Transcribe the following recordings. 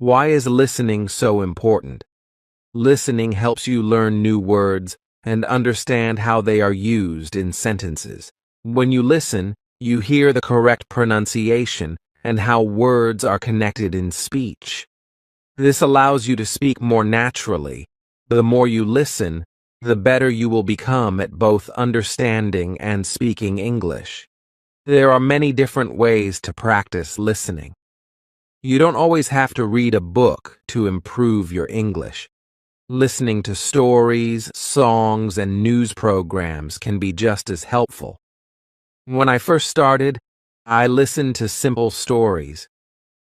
Why is listening so important? Listening helps you learn new words and understand how they are used in sentences. When you listen, you hear the correct pronunciation and how words are connected in speech. This allows you to speak more naturally. The more you listen, the better you will become at both understanding and speaking English. There are many different ways to practice listening. You don't always have to read a book to improve your English. Listening to stories, songs, and news programs can be just as helpful. When I first started, I listened to simple stories.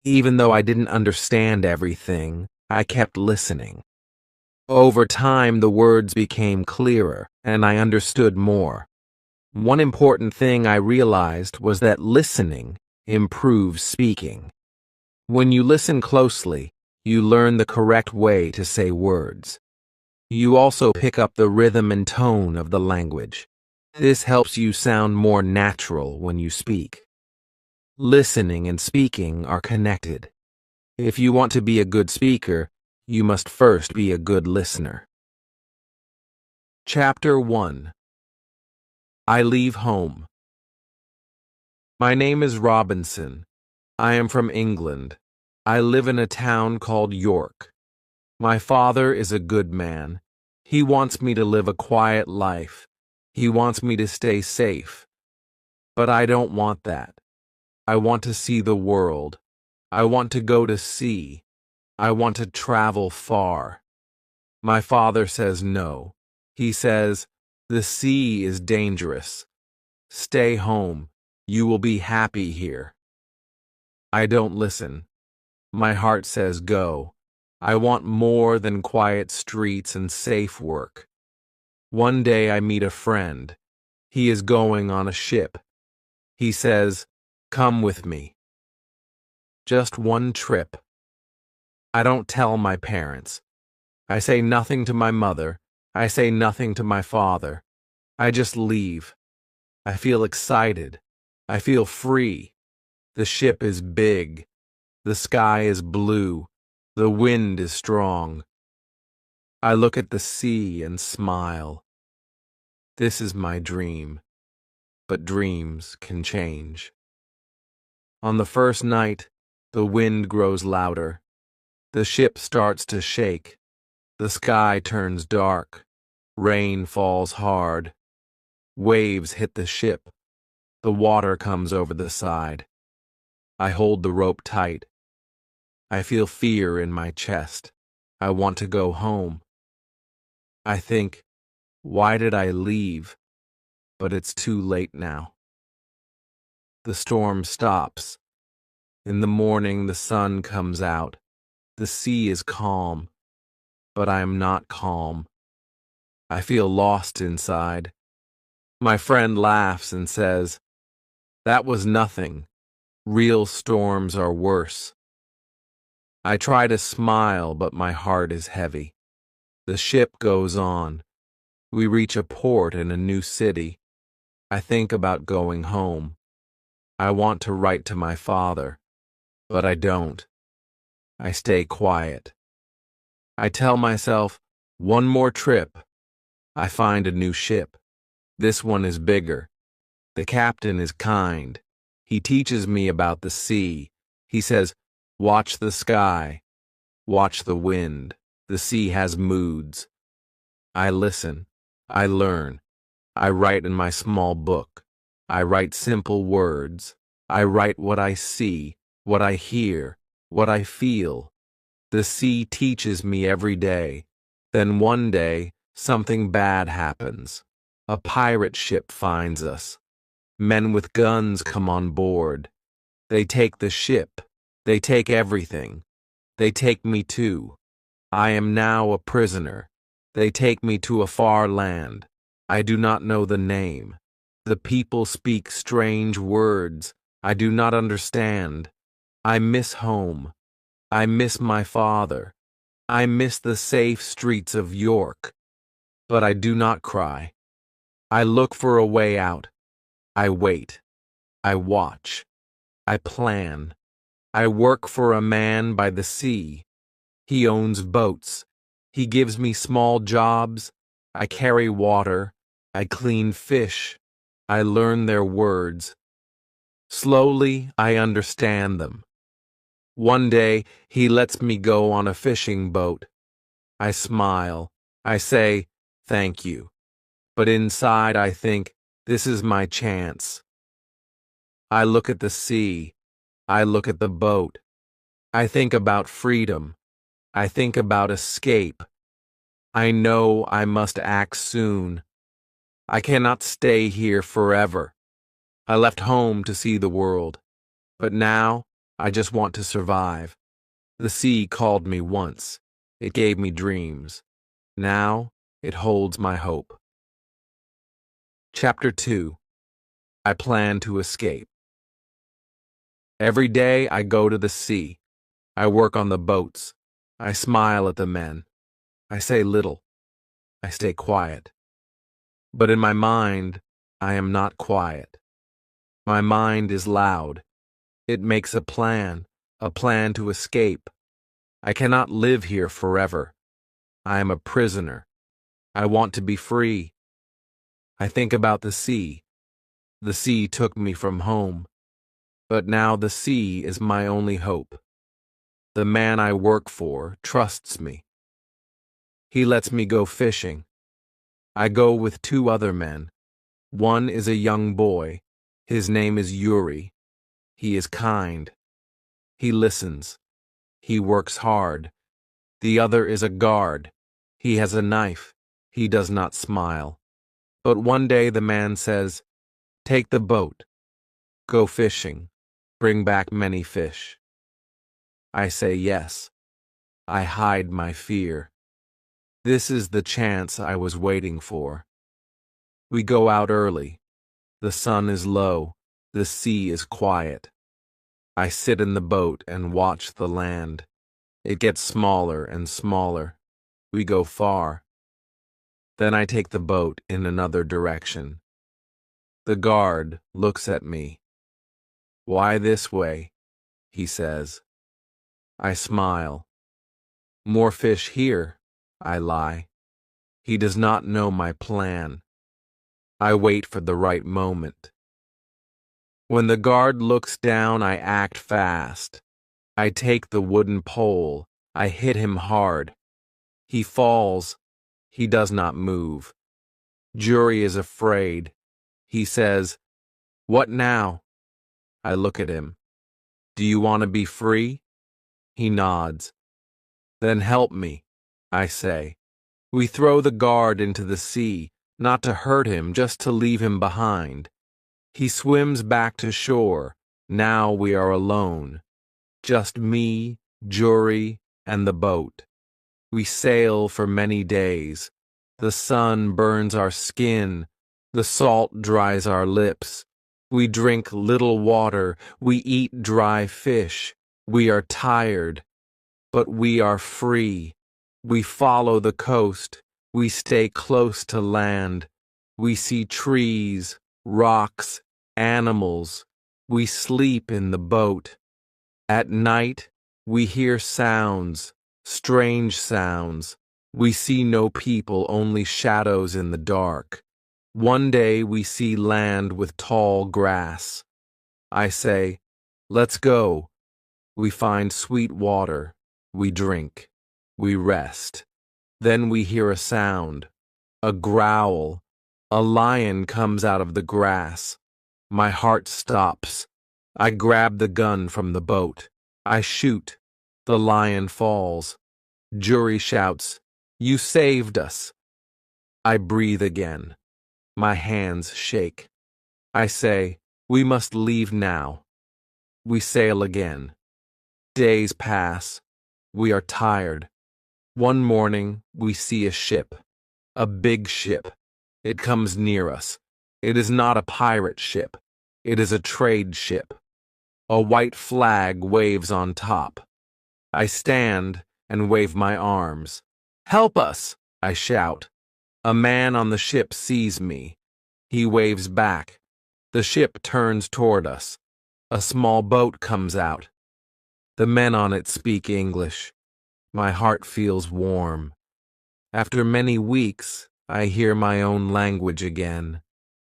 Even though I didn't understand everything, I kept listening. Over time, the words became clearer, and I understood more. One important thing I realized was that listening improves speaking. When you listen closely, you learn the correct way to say words. You also pick up the rhythm and tone of the language. This helps you sound more natural when you speak. Listening and speaking are connected. If you want to be a good speaker, you must first be a good listener. Chapter 1. I leave home. My name is Robinson. I am from England. I live in a town called York. My father is a good man. He wants me to live a quiet life. He wants me to stay safe. But I don't want that. I want to see the world. I want to go to sea. I want to travel far. My father says no. He says, the sea is dangerous. Stay home. You will be happy here. I don't listen. My heart says go. I want more than quiet streets and safe work. One day I meet a friend. He is going on a ship. He says, come with me. Just one trip. I don't tell my parents. I say nothing to my mother. I say nothing to my father. I just leave. I feel excited. I feel free. The ship is big. The sky is blue. The wind is strong. I look at the sea and smile. This is my dream. But dreams can change. On the first night, the wind grows louder. The ship starts to shake. The sky turns dark. Rain falls hard. Waves hit the ship. The water comes over the side. I hold the rope tight. I feel fear in my chest. I want to go home. I think, why did I leave? But it's too late now. The storm stops. In the morning, the sun comes out. The sea is calm, but I am not calm. I feel lost inside. My friend laughs and says, that was nothing. Real storms are worse. I try to smile, but my heart is heavy. The ship goes on. We reach a port in a new city. I think about going home. I want to write to my father, but I don't. I stay quiet. I tell myself, one more trip. I find a new ship. This one is bigger. The captain is kind. He teaches me about the sea. He says, watch the sky. Watch the wind. The sea has moods. I listen. I learn. I write in my small book. I write simple words. I write what I see, what I hear, what I feel. The sea teaches me every day. Then one day, something bad happens. A pirate ship finds us. Men with guns come on board. They take the ship. They take everything. They take me too. I am now a prisoner. They take me to a far land. I do not know the name. The people speak strange words. I do not understand. I miss home. I miss my father. I miss the safe streets of York. But I do not cry. I look for a way out. I wait. I watch. I plan. I work for a man by the sea. He owns boats. He gives me small jobs. I carry water. I clean fish. I learn their words. Slowly, I understand them. One day, he lets me go on a fishing boat. I smile. I say, thank you. But inside, I think, this is my chance. I look at the sea. I look at the boat. I think about freedom. I think about escape. I know I must act soon. I cannot stay here forever. I left home to see the world, but now I just want to survive. The sea called me once. It gave me dreams. Now it holds my hope. Chapter 2. I plan to escape. Every day I go to the sea. I work on the boats. I smile at the men. I say little. I stay quiet. But in my mind, I am not quiet. My mind is loud. It makes a plan to escape. I cannot live here forever. I am a prisoner. I want to be free. I think about the sea. The sea took me from home. But now the sea is my only hope. The man I work for trusts me. He lets me go fishing. I go with 2 other men. One is a young boy. His name is Yuri. He is kind. He listens. He works hard. The other is a guard. He has a knife. He does not smile. But one day the man says, "Take the boat. Go fishing. Bring back many fish." I say yes. I hide my fear. This is the chance I was waiting for. We go out early. The sun is low. The sea is quiet. I sit in the boat and watch the land. It gets smaller and smaller. We go far. Then I take the boat in another direction. The guard looks at me. "Why this way?" he says. I smile. "More fish here," I lie. He does not know my plan. I wait for the right moment. When the guard looks down, I act fast. I take the wooden pole. I hit him hard. He falls. He does not move. Jury is afraid. He says, "What now?" I look at him. "Do you want to be free?" He nods. "Then help me," I say. We throw the guard into the sea, not to hurt him, just to leave him behind. He swims back to shore. Now we are alone. Just me, Jury, and the boat. We sail for many days. The sun burns our skin. The salt dries our lips. We drink little water. We eat dry fish. We are tired, but we are free. We follow the coast. We stay close to land. We see trees, rocks, animals. We sleep in the boat. At night, we hear sounds, strange sounds. We see no people, only shadows in the dark. One day we see land with tall grass. I say, "Let's go." We find sweet water. We drink. We rest. Then we hear a sound, a growl. A lion comes out of the grass. My heart stops. I grab the gun from the boat. I shoot. The lion falls. Jury shouts, "You saved us." I breathe again. My hands shake. I say, "We must leave now." We sail again. Days pass. We are tired. One morning, we see a ship. A big ship. It comes near us. It is not a pirate ship. It is a trade ship. A white flag waves on top. I stand and wave my arms. "Help us!" I shout. A man on the ship sees me. He waves back. The ship turns toward us. A small boat comes out. The men on it speak English. My heart feels warm. After many weeks, I hear my own language again.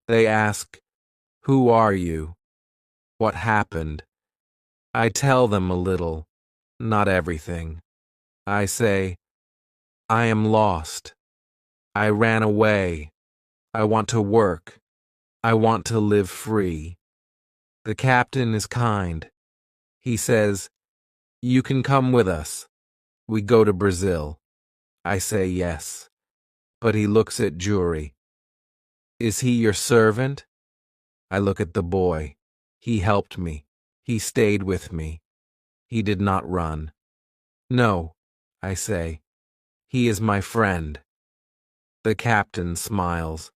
They ask, "Who are you? What happened?" I tell them a little, not everything. I say, "I am lost. I ran away. I want to work. I want to live free." The captain is kind. He says, "You can come with us. We go to Brazil." I say yes, but he looks at Jury. "Is he your servant?" I look at the boy. He helped me. He stayed with me. He did not run. "No," I say. "He is my friend." The captain smiles.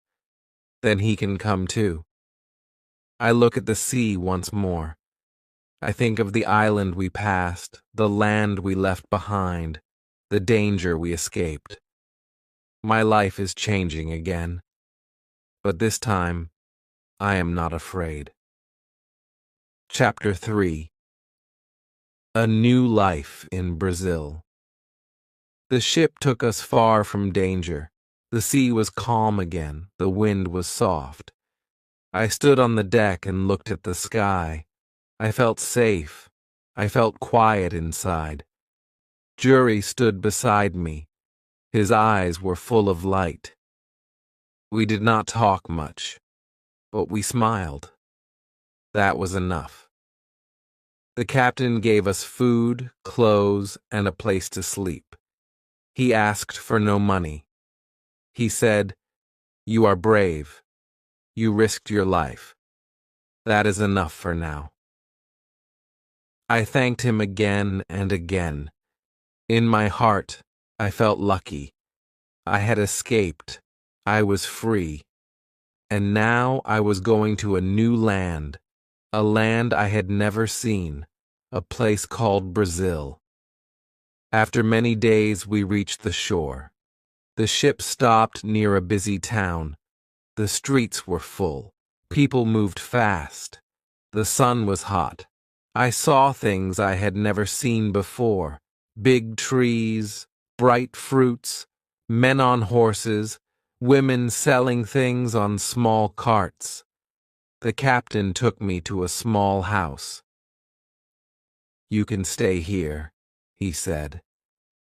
"Then he can come too." I look at the sea once more. I think of the island we passed, the land we left behind, the danger we escaped. My life is changing again. But this time, I am not afraid. Chapter 3. A New Life in Brazil. The ship took us far from danger. The sea was calm again. The wind was soft. I stood on the deck and looked at the sky. I felt safe. I felt quiet inside. Jury stood beside me. His eyes were full of light. We did not talk much, but we smiled. That was enough. The captain gave us food, clothes, and a place to sleep. He asked for no money. He said, "You are brave. You risked your life. That is enough for now." I thanked him again and again. In my heart, I felt lucky. I had escaped. I was free. And now I was going to a new land, a land I had never seen, a place called Brazil. After many days, we reached the shore. The ship stopped near a busy town. The streets were full. People moved fast. The sun was hot. I saw things I had never seen before: big trees, bright fruits, men on horses, women selling things on small carts. The captain took me to a small house. "You can stay here," he said,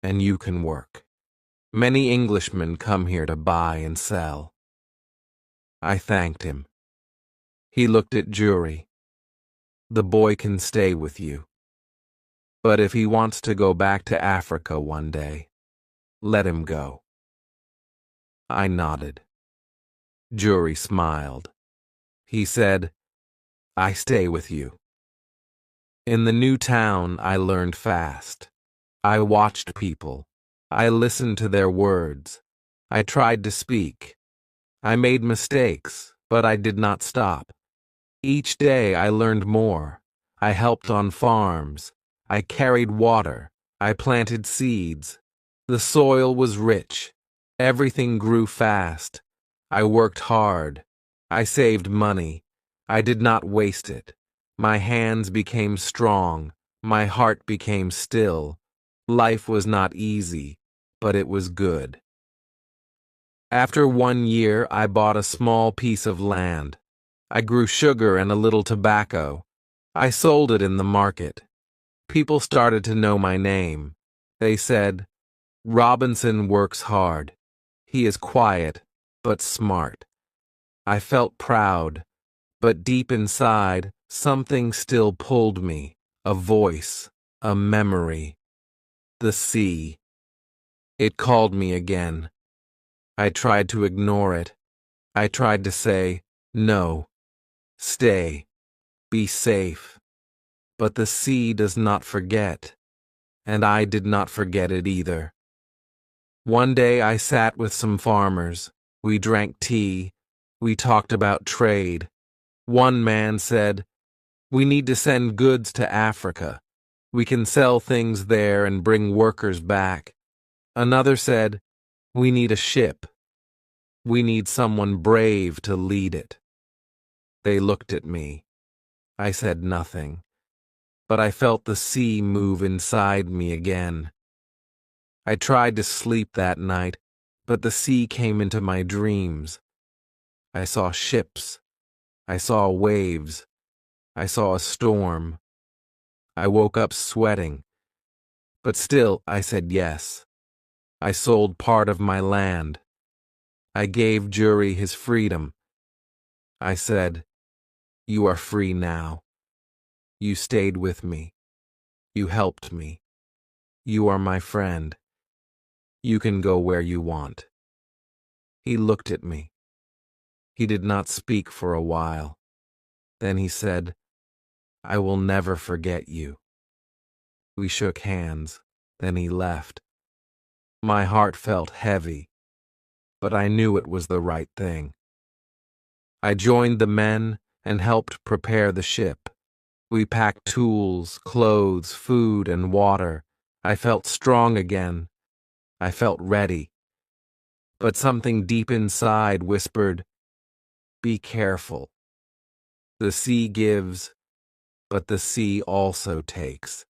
"and you can work. Many Englishmen come here to buy and sell." I thanked him. He looked at Jury. "The boy can stay with you. But if he wants to go back to Africa one day, let him go." I nodded. Jury smiled. He said, "I stay with you." In the new town, I learned fast. I watched people. I listened to their words. I tried to speak. I made mistakes, but I did not stop. Each day I learned more. I helped on farms. I carried water. I planted seeds. The soil was rich. Everything grew fast. I worked hard. I saved money. I did not waste it. My hands became strong. My heart became still. Life was not easy, but it was good. After 1 year, I bought a small piece of land. I grew sugar and a little tobacco. I sold it in the market. People started to know my name. They said, "Robinson works hard. He is quiet, but smart." I felt proud, but deep inside, something still pulled me, a voice, a memory. The sea. It called me again. I tried to ignore it. I tried to say, "No, stay, be safe." But the sea does not forget, and I did not forget it either. One day I sat with some farmers. We drank tea. We talked about trade. One man said, "We need to send goods to Africa. We can sell things there and bring workers back." Another said, "We need a ship. We need someone brave to lead it." They looked at me. I said nothing, but I felt the sea move inside me again. I tried to sleep that night, but the sea came into my dreams. I saw ships. I saw waves. I saw a storm. I woke up sweating. But still, I said yes. I sold part of my land. I gave Jury his freedom. I said, "You are free now. You stayed with me. You helped me. You are my friend. You can go where you want." He looked at me. He did not speak for a while. Then he said, "I will never forget you." We shook hands. Then he left. My heart felt heavy, but I knew it was the right thing. I joined the men and helped prepare the ship. We packed tools, clothes, food, and water. I felt strong again. I felt ready. But something deep inside whispered, "Be careful. The sea gives, but the sea also takes."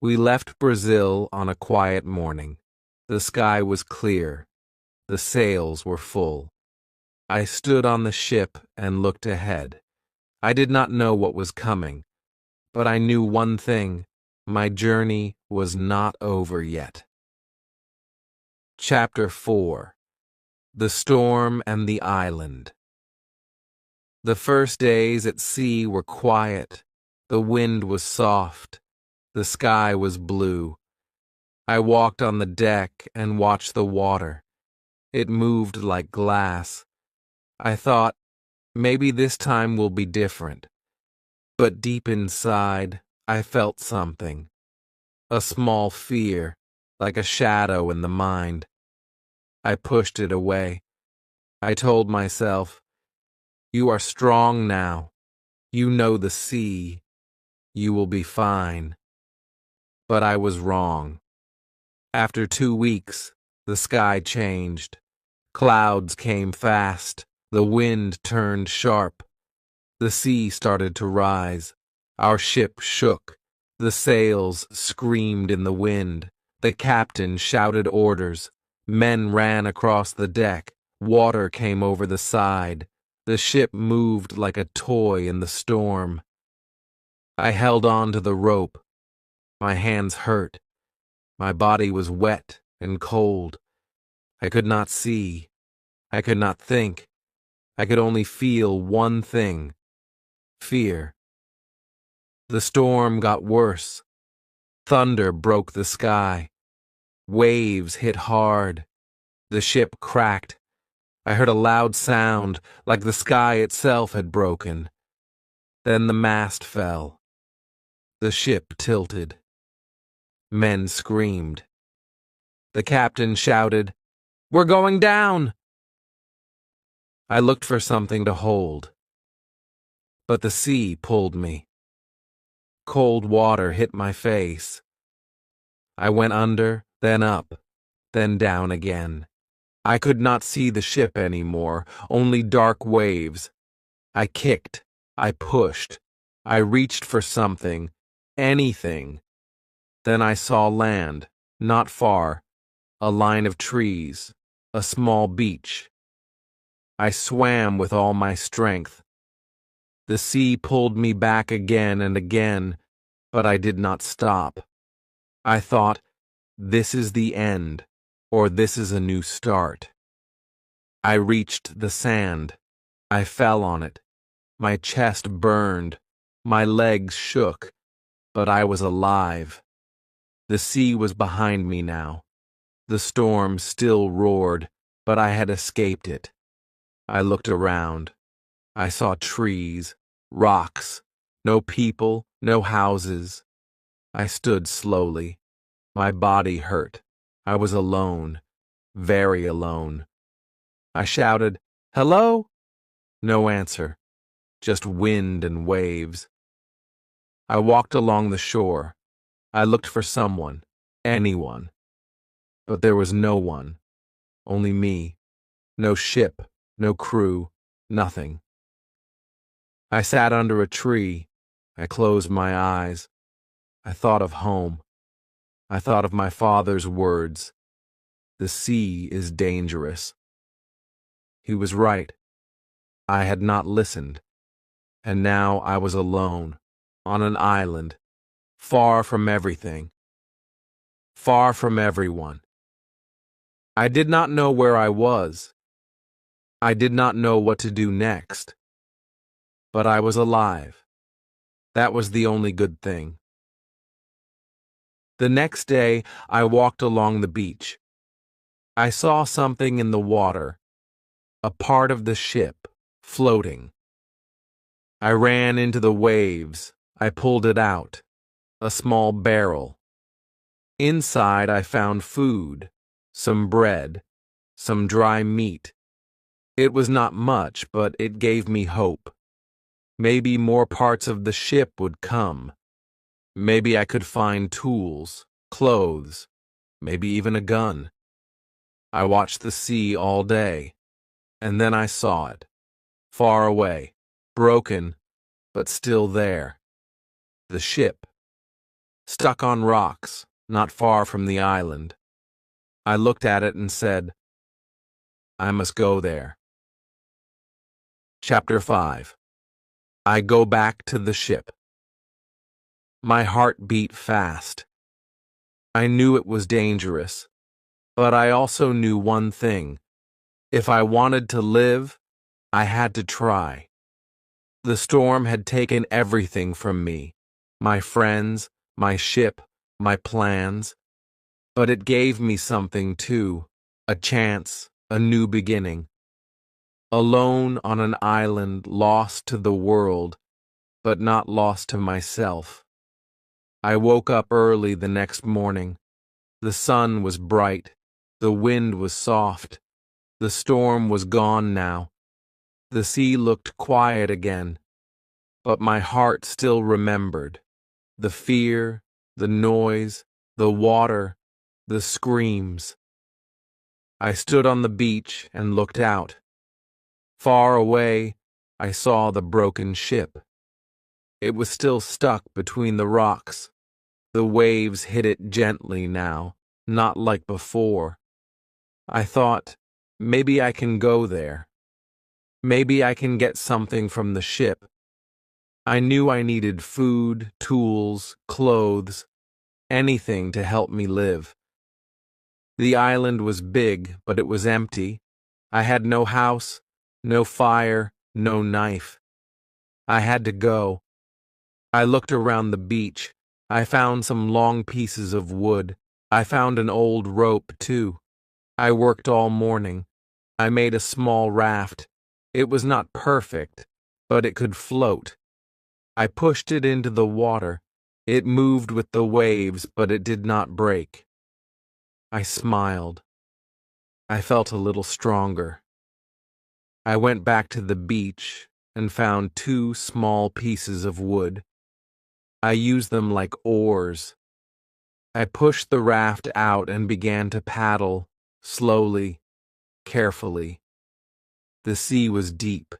We left Brazil on a quiet morning. The sky was clear. The sails were full. I stood on the ship and looked ahead. I did not know what was coming, but I knew one thing: my journey was not over yet. Chapter 4: The Storm and the Island. The first days at sea were quiet. The wind was soft. The sky was blue. I walked on the deck and watched the water. It moved like glass. I thought, maybe this time will be different. But deep inside, I felt something. A small fear, like a shadow in the mind. I pushed it away. I told myself, "You are strong now. You know the sea. You will be fine." But I was wrong. After 2 weeks, the sky changed. Clouds came fast. The wind turned sharp. The sea started to rise. Our ship shook. The sails screamed in the wind. The captain shouted orders. Men ran across the deck. Water came over the side. The ship moved like a toy in the storm. I held on to the rope. My hands hurt. My body was wet and cold. I could not see. I could not think. I could only feel one thing: fear. The storm got worse. Thunder broke the sky. Waves hit hard. The ship cracked. I heard a loud sound, like the sky itself had broken. Then the mast fell. The ship tilted. Men screamed. The captain shouted, "We're going down!" I looked for something to hold, but the sea pulled me. Cold water hit my face. I went under, then up, then down again. I could not see the ship anymore, only dark waves. I kicked. I pushed. I reached for something, anything. Then I saw land, not far, a line of trees, a small beach. I swam with all my strength. The sea pulled me back again and again, but I did not stop. I thought, this is the end, or this is a new start. I reached the sand. I fell on it. My chest burned. My legs shook, but I was alive. The sea was behind me now. The storm still roared, but I had escaped it. I looked around. I saw trees, rocks, no people, no houses. I stood slowly. My body hurt. I was alone, very alone. I shouted, "Hello?" No answer, just wind and waves. I walked along the shore. I looked for someone, anyone. But there was no one, only me. No ship, no crew, nothing. I sat under a tree. I closed my eyes. I thought of home. I thought of my father's words, "The sea is dangerous." He was right. I had not listened, and now I was alone, on an island, far from everything, far from everyone. I did not know where I was. I did not know what to do next. But I was alive. That was the only good thing. The next day, I walked along the beach. I saw something in the water, a part of the ship, floating. I ran into the waves. I pulled it out, a small barrel. Inside, I found food, some bread, some dry meat. It was not much, but it gave me hope. Maybe more parts of the ship would come. Maybe I could find tools, clothes, maybe even a gun. I watched the sea all day, and then I saw it, far away, broken, but still there. The ship, stuck on rocks, not far from the island. I looked at it and said, I must go there. Chapter 5. I go back to the ship. My heart beat fast. I knew it was dangerous, but I also knew one thing. If I wanted to live, I had to try. The storm had taken everything from me, my friends, my ship, my plans. But it gave me something too, a chance, a new beginning. Alone on an island, lost to the world, but not lost to myself. I woke up early the next morning. The sun was bright, the wind was soft, the storm was gone now. The sea looked quiet again, but my heart still remembered. The fear, the noise, the water, the screams. I stood on the beach and looked out. Far away, I saw the broken ship. It was still stuck between the rocks. The waves hit it gently now, not like before. I thought, maybe I can go there. Maybe I can get something from the ship. I knew I needed food, tools, clothes, anything to help me live. The island was big, but it was empty. I had no house, no fire, no knife. I had to go. I looked around the beach. I found some long pieces of wood. I found an old rope, too. I worked all morning. I made a small raft. It was not perfect, but it could float. I pushed it into the water. It moved with the waves, but it did not break. I smiled. I felt a little stronger. I went back to the beach and found 2 small pieces of wood. I used them like oars. I pushed the raft out and began to paddle, slowly, carefully. The sea was deep.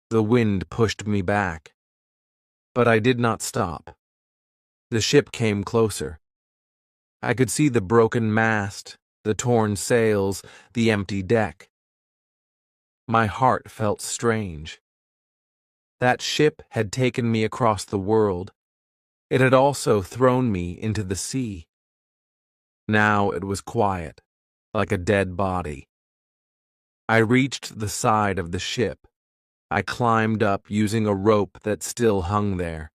The wind pushed me back. But I did not stop. The ship came closer. I could see the broken mast, the torn sails, the empty deck. My heart felt strange. That ship had taken me across the world. It had also thrown me into the sea. Now it was quiet, like a dead body. I reached the side of the ship. I climbed up using a rope that still hung there.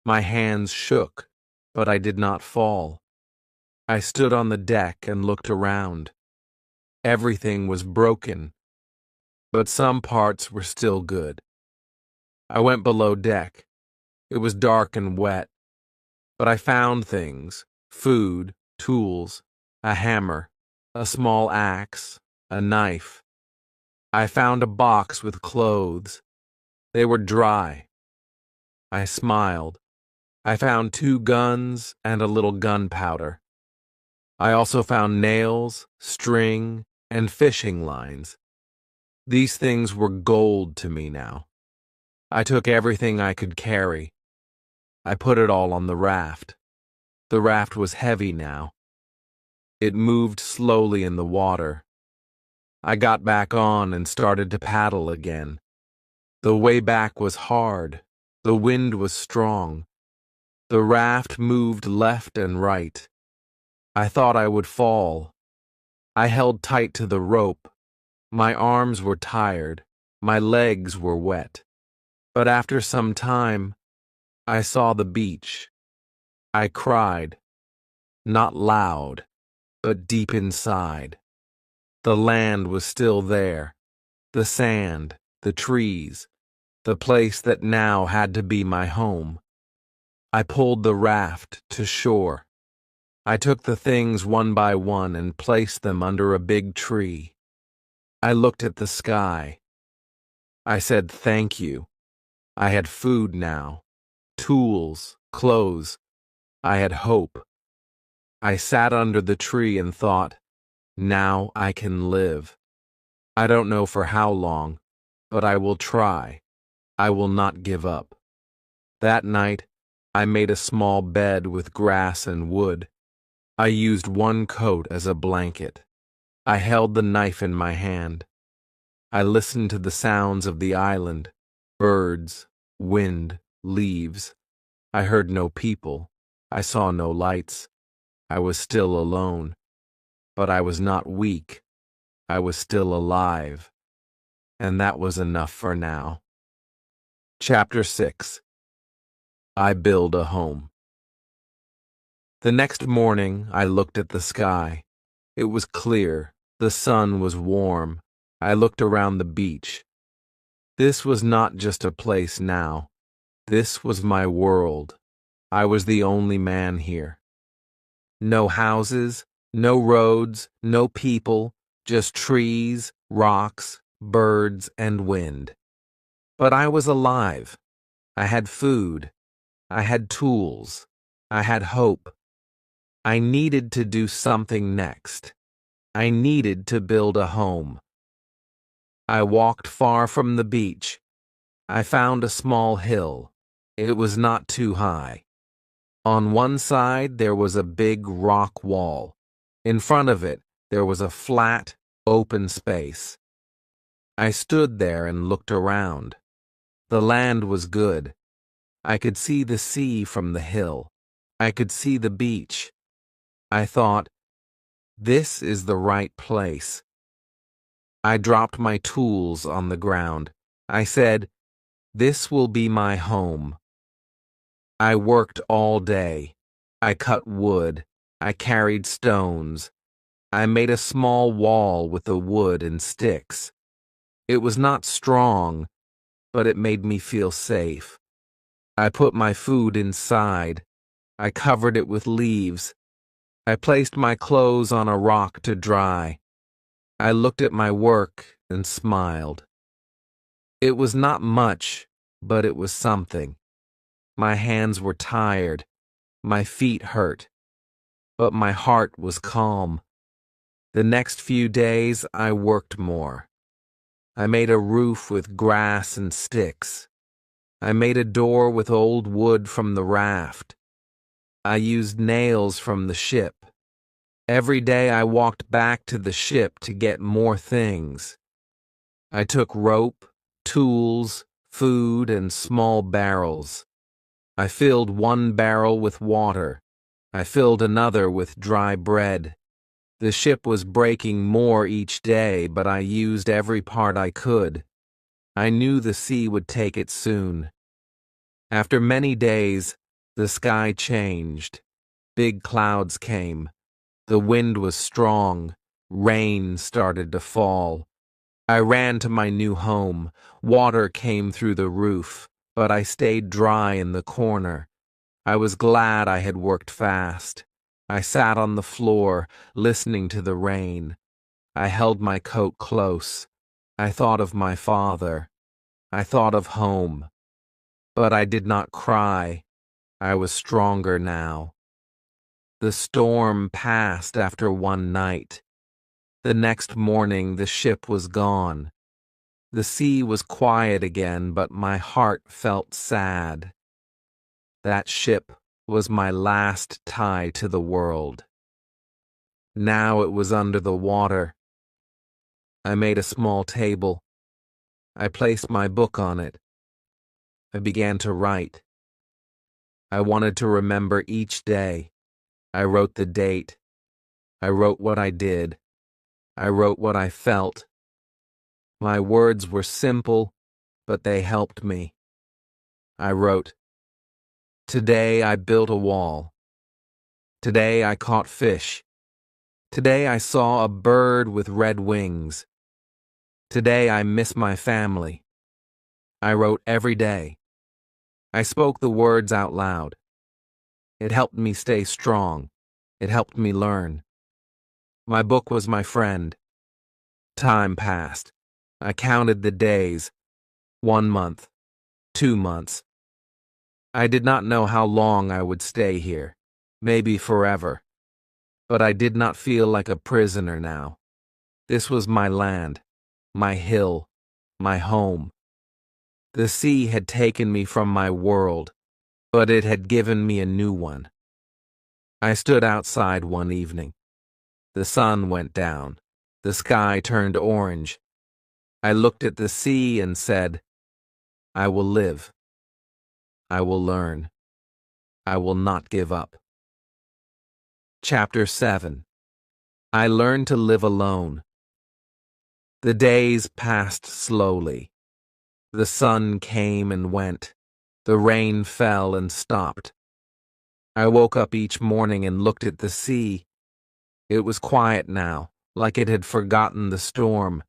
My hands shook, but I did not fall. I stood on the deck and looked around. Everything was broken, but some parts were still good. I went below deck. It was dark and wet, but I found things: food, tools, a hammer, a small axe, a knife. I found a box with clothes. They were dry. I smiled. I found 2 guns and a little gunpowder. I also found nails, string, and fishing lines. These things were gold to me now. I took everything I could carry. I put it all on the raft. The raft was heavy now. It moved slowly in the water. I got back on and started to paddle again. The way back was hard. The wind was strong. The raft moved left and right. I thought I would fall. I held tight to the rope. My arms were tired. My legs were wet. But after some time, I saw the beach. I cried, not loud, but deep inside. The land was still there. The sand, the trees, the place that now had to be my home. I pulled the raft to shore. I took the things one by one and placed them under a big tree. I looked at the sky. I said thank you. I had food now, tools, clothes. I had hope. I sat under the tree and thought, now I can live. I don't know for how long, but I will try. I will not give up. That night, I made a small bed with grass and wood. I used one coat as a blanket. I held the knife in my hand. I listened to the sounds of the island, birds, wind, leaves. I heard no people. I saw no lights. I was still alone. But I was not weak. I was still alive. And that was enough for now. Chapter 6. I Build a Home. The next morning, I looked at the sky. It was clear. The sun was warm. I looked around the beach. This was not just a place now. This was my world. I was the only man here. No houses, no roads, no people, just trees, rocks, birds, and wind. But I was alive. I had food. I had tools. I had hope. I needed to do something next. I needed to build a home. I walked far from the beach. I found a small hill. It was not too high. On one side, there was a big rock wall. In front of it, there was a flat, open space. I stood there and looked around. The land was good. I could see the sea from the hill. I could see the beach. I thought, this is the right place. I dropped my tools on the ground. I said, this will be my home. I worked all day. I cut wood. I carried stones. I made a small wall with the wood and sticks. It was not strong, but it made me feel safe. I put my food inside. I covered it with leaves. I placed my clothes on a rock to dry. I looked at my work and smiled. It was not much, but it was something. My hands were tired. My feet hurt. But my heart was calm. The next few days, I worked more. I made a roof with grass and sticks. I made a door with old wood from the raft. I used nails from the ship. Every day I walked back to the ship to get more things. I took rope, tools, food, and small barrels. I filled one barrel with water. I filled another with dry bread. The ship was breaking more each day, but I used every part I could. I knew the sea would take it soon. After many days, the sky changed. Big clouds came. The wind was strong. Rain started to fall. I ran to my new home. Water came through the roof, but I stayed dry in the corner. I was glad I had worked fast. I sat on the floor, listening to the rain. I held my coat close. I thought of my father. I thought of home. But I did not cry. I was stronger now. The storm passed after one night. The next morning the ship was gone. The sea was quiet again, but my heart felt sad. That ship was my last tie to the world. Now it was under the water. I made a small table. I placed my book on it. I began to write. I wanted to remember each day. I wrote the date. I wrote what I did. I wrote what I felt. My words were simple, but they helped me. I wrote, "Today I built a wall. Today I caught fish. Today I saw a bird with red wings. Today I miss my family." I wrote every day. I spoke the words out loud. It helped me stay strong. It helped me learn. My book was my friend. Time passed. I counted the days. 1 month. 2 months. I did not know how long I would stay here. Maybe forever. But I did not feel like a prisoner now. This was my land, my hill, my home. The sea had taken me from my world, but it had given me a new one. I stood outside one evening. The sun went down. The sky turned orange. I looked at the sea and said, "I will live. I will learn. I will not give up." Chapter 7. I learned to live alone. The days passed slowly. The sun came and went. The rain fell and stopped. I woke up each morning and looked at the sea. It was quiet now, like it had forgotten the storm.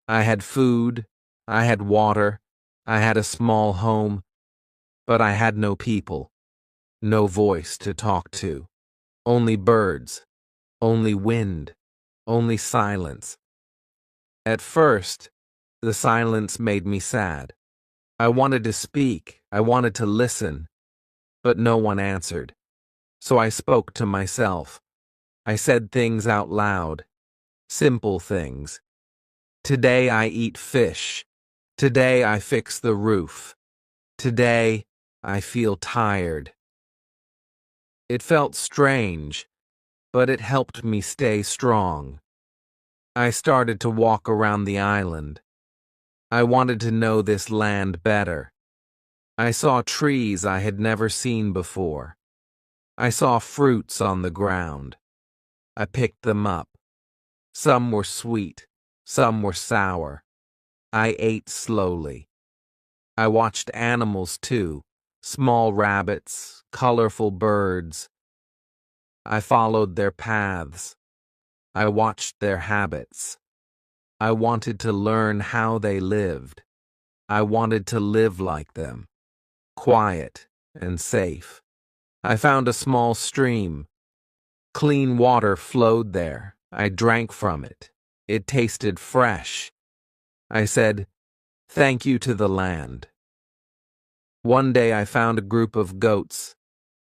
I had food. I had water. I had a small home. But I had no people. No voice to talk to. Only birds. Only wind. Only silence. At first, the silence made me sad. I wanted to speak. I wanted to listen. But no one answered. So I spoke to myself. I said things out loud. Simple things. Today I eat fish. Today I fix the roof. Today I feel tired. It felt strange, but it helped me stay strong. I started to walk around the island. I wanted to know this land better. I saw trees I had never seen before. I saw fruits on the ground. I picked them up. Some were sweet, some were sour. I ate slowly. I watched animals too, small rabbits, colorful birds. I followed their paths. I watched their habits. I wanted to learn how they lived. I wanted to live like them, quiet and safe. I found a small stream. Clean water flowed there. I drank from it. It tasted fresh. I said, "Thank you to the land." One day I found a group of goats.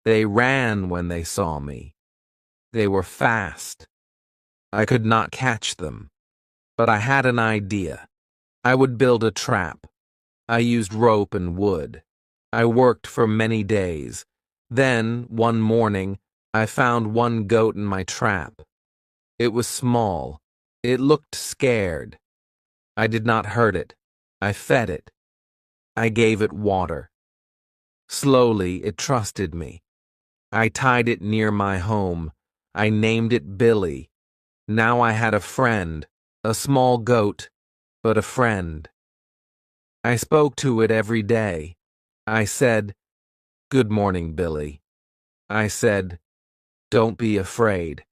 They ran when they saw me. They were fast. I could not catch them, but I had an idea. I would build a trap. I used rope and wood. I worked for many days. Then, one morning, I found one goat in my trap. It was small. It looked scared. I did not hurt it. I fed it. I gave it water. Slowly, it trusted me. I tied it near my home. I named it Billy. Now I had a friend, a small goat, but a friend. I spoke to it every day. I said, "Good morning, Billy." I said, "Don't be afraid.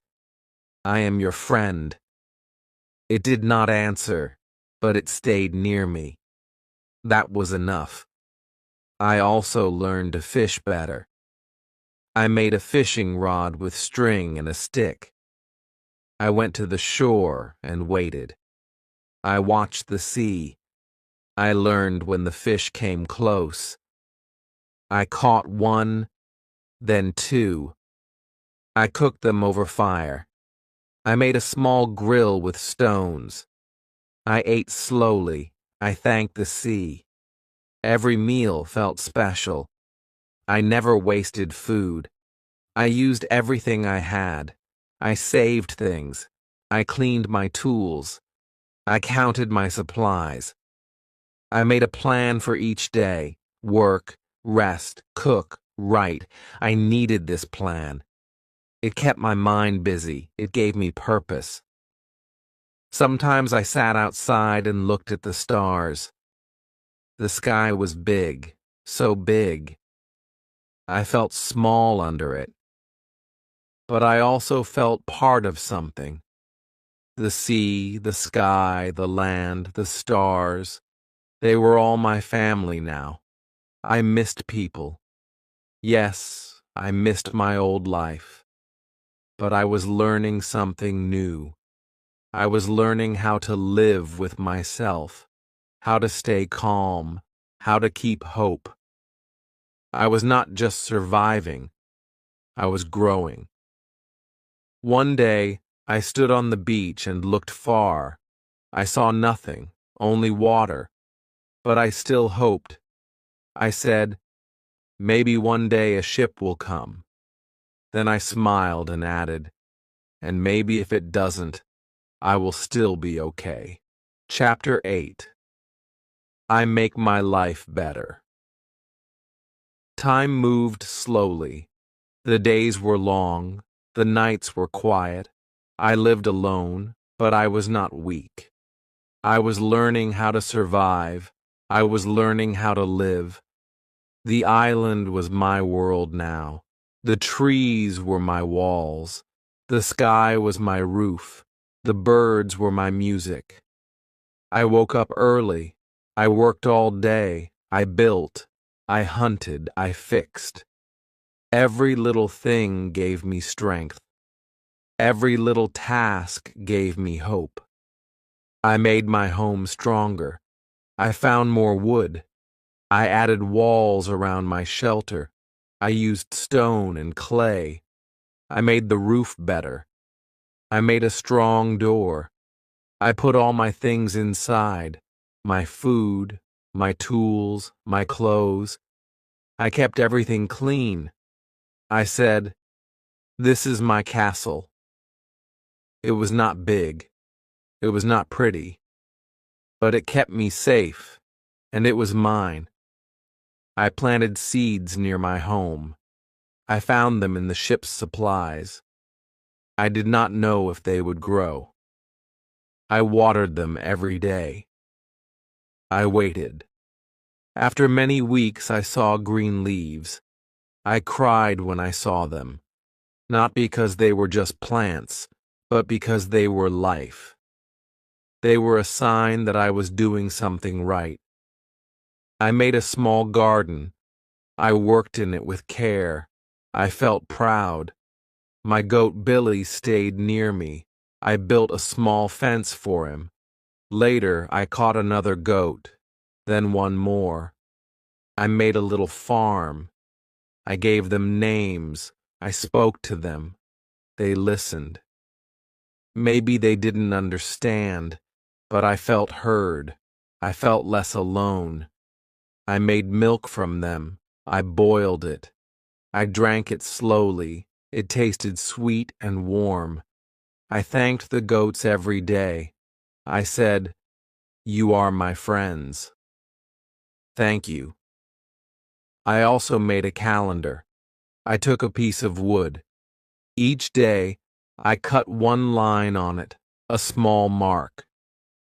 I am your friend." It did not answer, but it stayed near me. That was enough. I also learned to fish better. I made a fishing rod with string and a stick. I went to the shore and waited. I watched the sea. I learned when the fish came close. I caught one, then two. I cooked them over fire. I made a small grill with stones. I ate slowly. I thanked the sea. Every meal felt special. I never wasted food. I used everything I had. I saved things. I cleaned my tools. I counted my supplies. I made a plan for each day. Work, rest, cook, write. I needed this plan. It kept my mind busy. It gave me purpose. Sometimes I sat outside and looked at the stars. The sky was big, so big. I felt small under it. But I also felt part of something. The sea, the sky, the land, the stars. They were all my family now. I missed people. Yes, I missed my old life. But I was learning something new. I was learning how to live with myself, how to stay calm, how to keep hope. I was not just surviving, I was growing. One day, I stood on the beach and looked far. I saw nothing, only water, but I still hoped. I said, maybe one day a ship will come. Then I smiled and added, and maybe if it doesn't, I will still be okay. Chapter 8. I make my life better. Time moved slowly. The days were long, the nights were quiet. I lived alone, but I was not weak. I was learning how to survive. I was learning how to live. The island was my world now. The trees were my walls. The sky was my roof. The birds were my music. I woke up early. I worked all day. I built. I hunted. I fixed. Every little thing gave me strength. Every little task gave me hope. I made my home stronger. I found more wood. I added walls around my shelter. I used stone and clay. I made the roof better. I made a strong door. I put all my things inside, my food, my tools, my clothes. I kept everything clean. I said, "This is my castle." It was not big. It was not pretty. But it kept me safe, and it was mine. I planted seeds near my home. I found them in the ship's supplies. I did not know if they would grow. I watered them every day. I waited. After many weeks, I saw green leaves. I cried when I saw them, not because they were just plants, but because they were life. They were a sign that I was doing something right. I made a small garden. I worked in it with care. I felt proud. My goat Billy stayed near me. I built a small fence for him. Later, I caught another goat, then one more. I made a little farm. I gave them names. I spoke to them. They listened. Maybe they didn't understand, but I felt heard. I felt less alone. I made milk from them. I boiled it. I drank it slowly. It tasted sweet and warm. I thanked the goats every day. I said, "You are my friends. Thank you." I also made a calendar. I took a piece of wood. Each day, I cut one line on it, a small mark.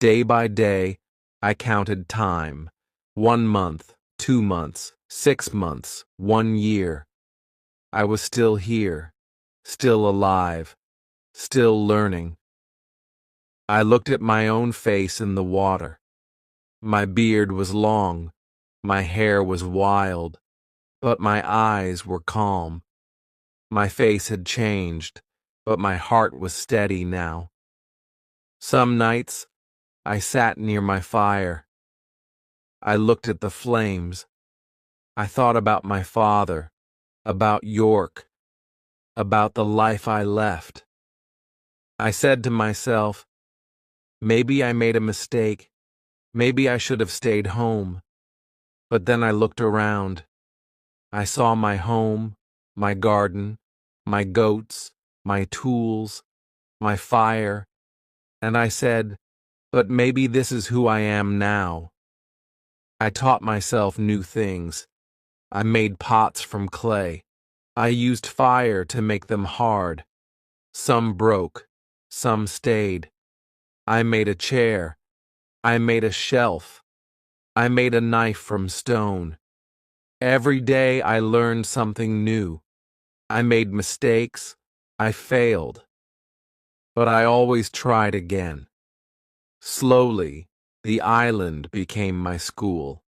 Day by day, I counted time. 1 month, 2 months, 6 months, 1 year. I was still here, still alive, still learning. I looked at my own face in the water. My beard was long, my hair was wild, but my eyes were calm. My face had changed, but my heart was steady now. Some nights, I sat near my fire. I looked at the flames. I thought about my father, about York, about the life I left. I said to myself, maybe I made a mistake. Maybe I should have stayed home. But then I looked around. I saw my home, my garden, my goats, my tools, my fire, and I said, but maybe this is who I am now. I taught myself new things. I made pots from clay. I used fire to make them hard. Some broke, some stayed. I made a chair. I made a shelf. I made a knife from stone. Every day I learned something new. I made mistakes. I failed. But I always tried again. Slowly, the island became my school,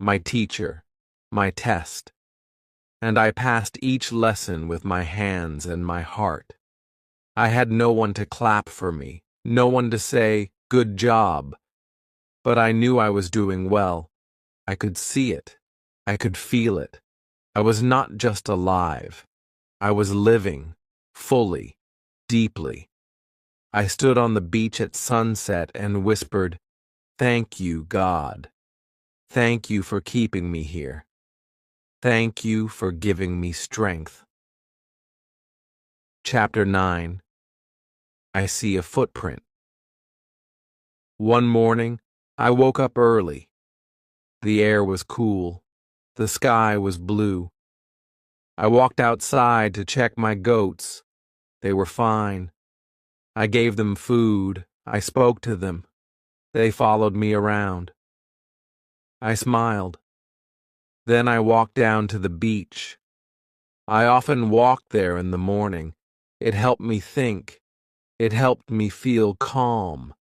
my teacher, my test, and I passed each lesson with my hands and my heart. I had no one to clap for me, no one to say, "Good job," but I knew I was doing well. I could see it. I could feel it. I was not just alive. I was living, fully, deeply. I stood on the beach at sunset and whispered, "Thank you, God. Thank you for keeping me here. Thank you for giving me strength." Chapter 9. I see a footprint. One morning, I woke up early. The air was cool. The sky was blue. I walked outside to check my goats. They were fine. I gave them food. I spoke to them. They followed me around. I smiled. Then I walked down to the beach. I often walked there in the morning. It helped me think. It helped me feel calm.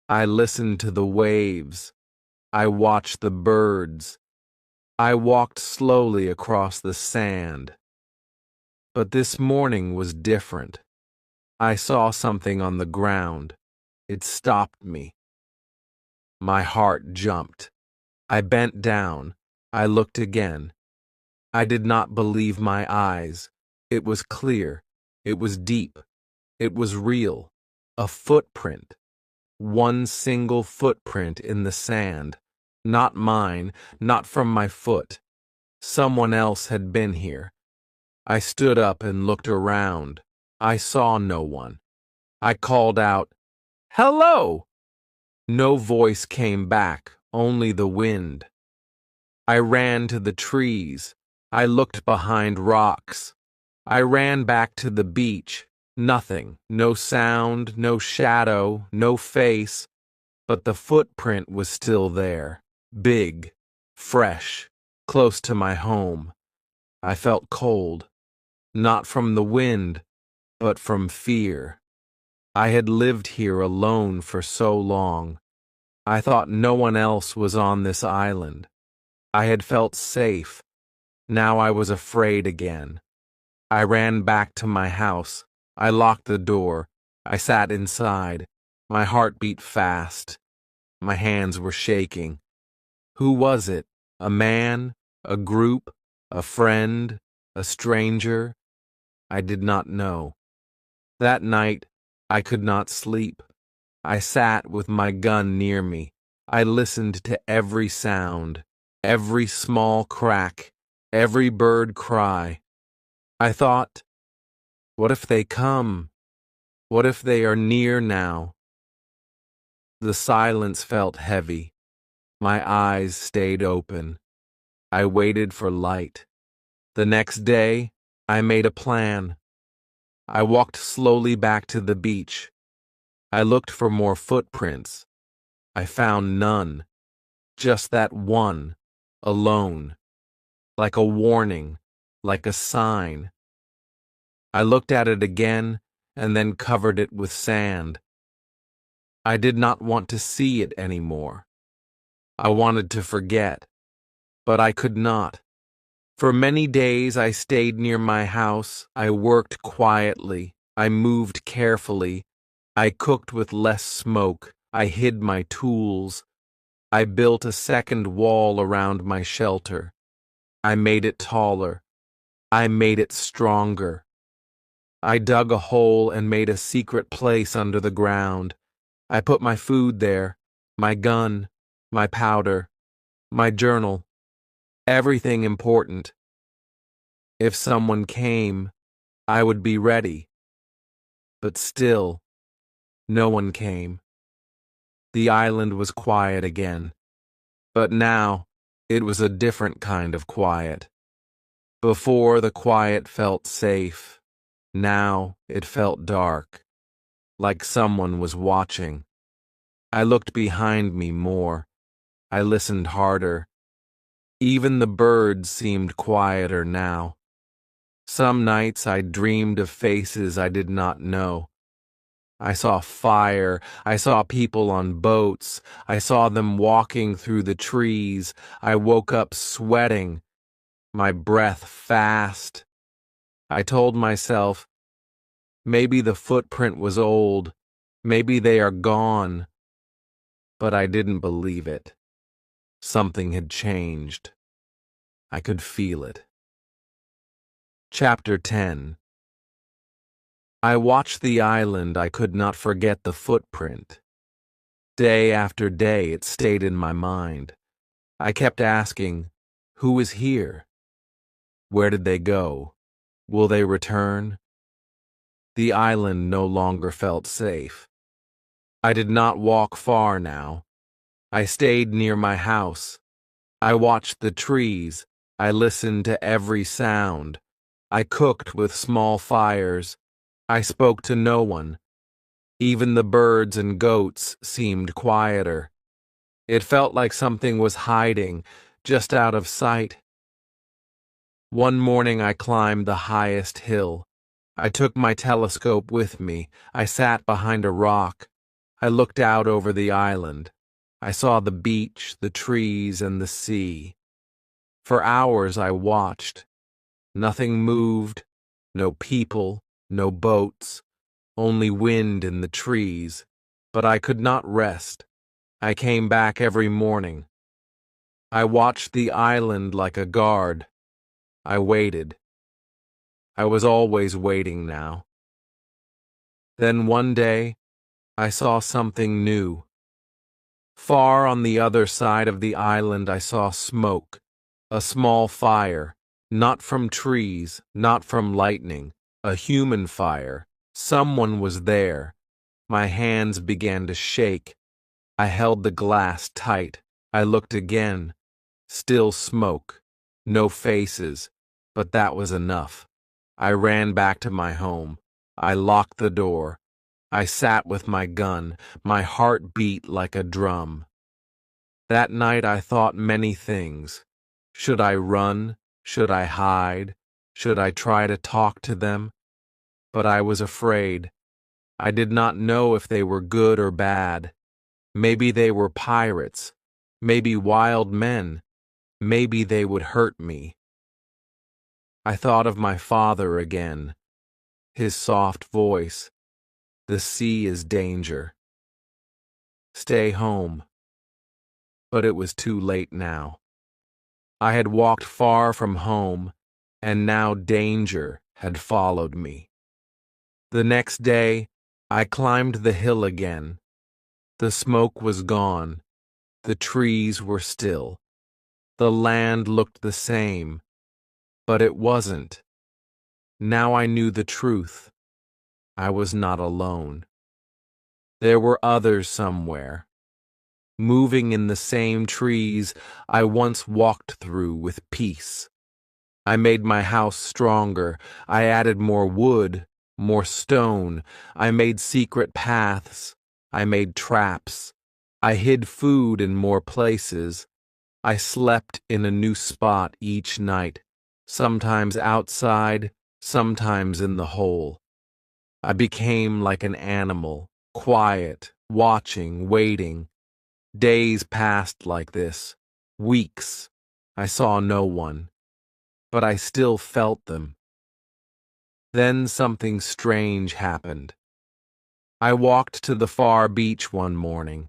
I listened to the waves. I watched the birds. I walked slowly across the sand. But this morning was different. I saw something on the ground. It stopped me. My heart jumped. I bent down. I looked again. I did not believe my eyes. It was clear. It was deep. It was real. A footprint. One single footprint in the sand. Not mine, not from my foot. Someone else had been here. I stood up and looked around. I saw no one. I called out, "Hello!" No voice came back, only the wind. I ran to the trees. I looked behind rocks. I ran back to the beach. Nothing, no sound, no shadow, no face, but the footprint was still there, big, fresh, close to my home. I felt cold, not from the wind, but from fear. I had lived here alone for so long. I thought no one else was on this island. I had felt safe. Now I was afraid again. I ran back to my house. I locked the door. I sat inside. My heart beat fast. My hands were shaking. Who was it? A man? A group? A friend? A stranger? I did not know. That night, I could not sleep. I sat with my gun near me. I listened to every sound, every small crack, every bird cry. I thought, what if they come? What if they are near now? The silence felt heavy. My eyes stayed open. I waited for light. The next day, I made a plan. I walked slowly back to the beach. I looked for more footprints. I found none. Just that one, alone. Like a warning, like a sign. I looked at it again and then covered it with sand. I did not want to see it anymore. I wanted to forget, but I could not. For many days I stayed near my house. I worked quietly. I moved carefully. I cooked with less smoke. I hid my tools. I built a second wall around my shelter. I made it taller. I made it stronger. I dug a hole and made a secret place under the ground. I put my food there, my gun, my powder, my journal, everything important. If someone came, I would be ready. But still, no one came. The island was quiet again. But now, it was a different kind of quiet. Before, the quiet felt safe. Now, it felt dark, like someone was watching. I looked behind me more. I listened harder. Even the birds seemed quieter now. Some nights I dreamed of faces I did not know. I saw fire, I saw people on boats, I saw them walking through the trees. I woke up sweating, my breath fast. I told myself, maybe the footprint was old, maybe they are gone. But I didn't believe it. Something had changed. I could feel it. Chapter 10. I watched the island. I could not forget the footprint. Day after day it stayed in my mind. I kept asking, who is here? Where did they go? Will they return? The island no longer felt safe. I did not walk far now. I stayed near my house. I watched the trees. I listened to every sound. I cooked with small fires. I spoke to no one. Even the birds and goats seemed quieter. It felt like something was hiding, just out of sight. One morning I climbed the highest hill. I took my telescope with me. I sat behind a rock. I looked out over the island. I saw the beach, the trees, and the sea. For hours I watched. Nothing moved, no people, no boats, only wind in the trees. But I could not rest. I came back every morning. I watched the island like a guard. I waited. I was always waiting now. Then one day, I saw something new. Far on the other side of the island I saw smoke, a small fire, not from trees, not from lightning, a human fire. Someone was there. My hands began to shake. I held the glass tight. I looked again. Still smoke. No faces. But that was enough. I ran back to my home. I locked the door. I sat with my gun. My heart beat like a drum. That night I thought many things. Should I run? Should I hide? Should I try to talk to them? But I was afraid. I did not know if they were good or bad. Maybe they were pirates. Maybe wild men. Maybe they would hurt me. I thought of my father again. His soft voice. The sea is danger. Stay home. But it was too late now. I had walked far from home, and now danger had followed me. The next day, I climbed the hill again. The smoke was gone. The trees were still. The land looked the same, but it wasn't. Now I knew the truth. I was not alone. There were others somewhere, moving in the same trees I once walked through with peace. I made my house stronger. I added more wood, more stone. I made secret paths. I made traps. I hid food in more places. I slept in a new spot each night, sometimes outside, sometimes in the hole. I became like an animal, quiet, watching, waiting. Days passed like this, weeks. I saw no one, but I still felt them. Then something strange happened. I walked to the far beach one morning.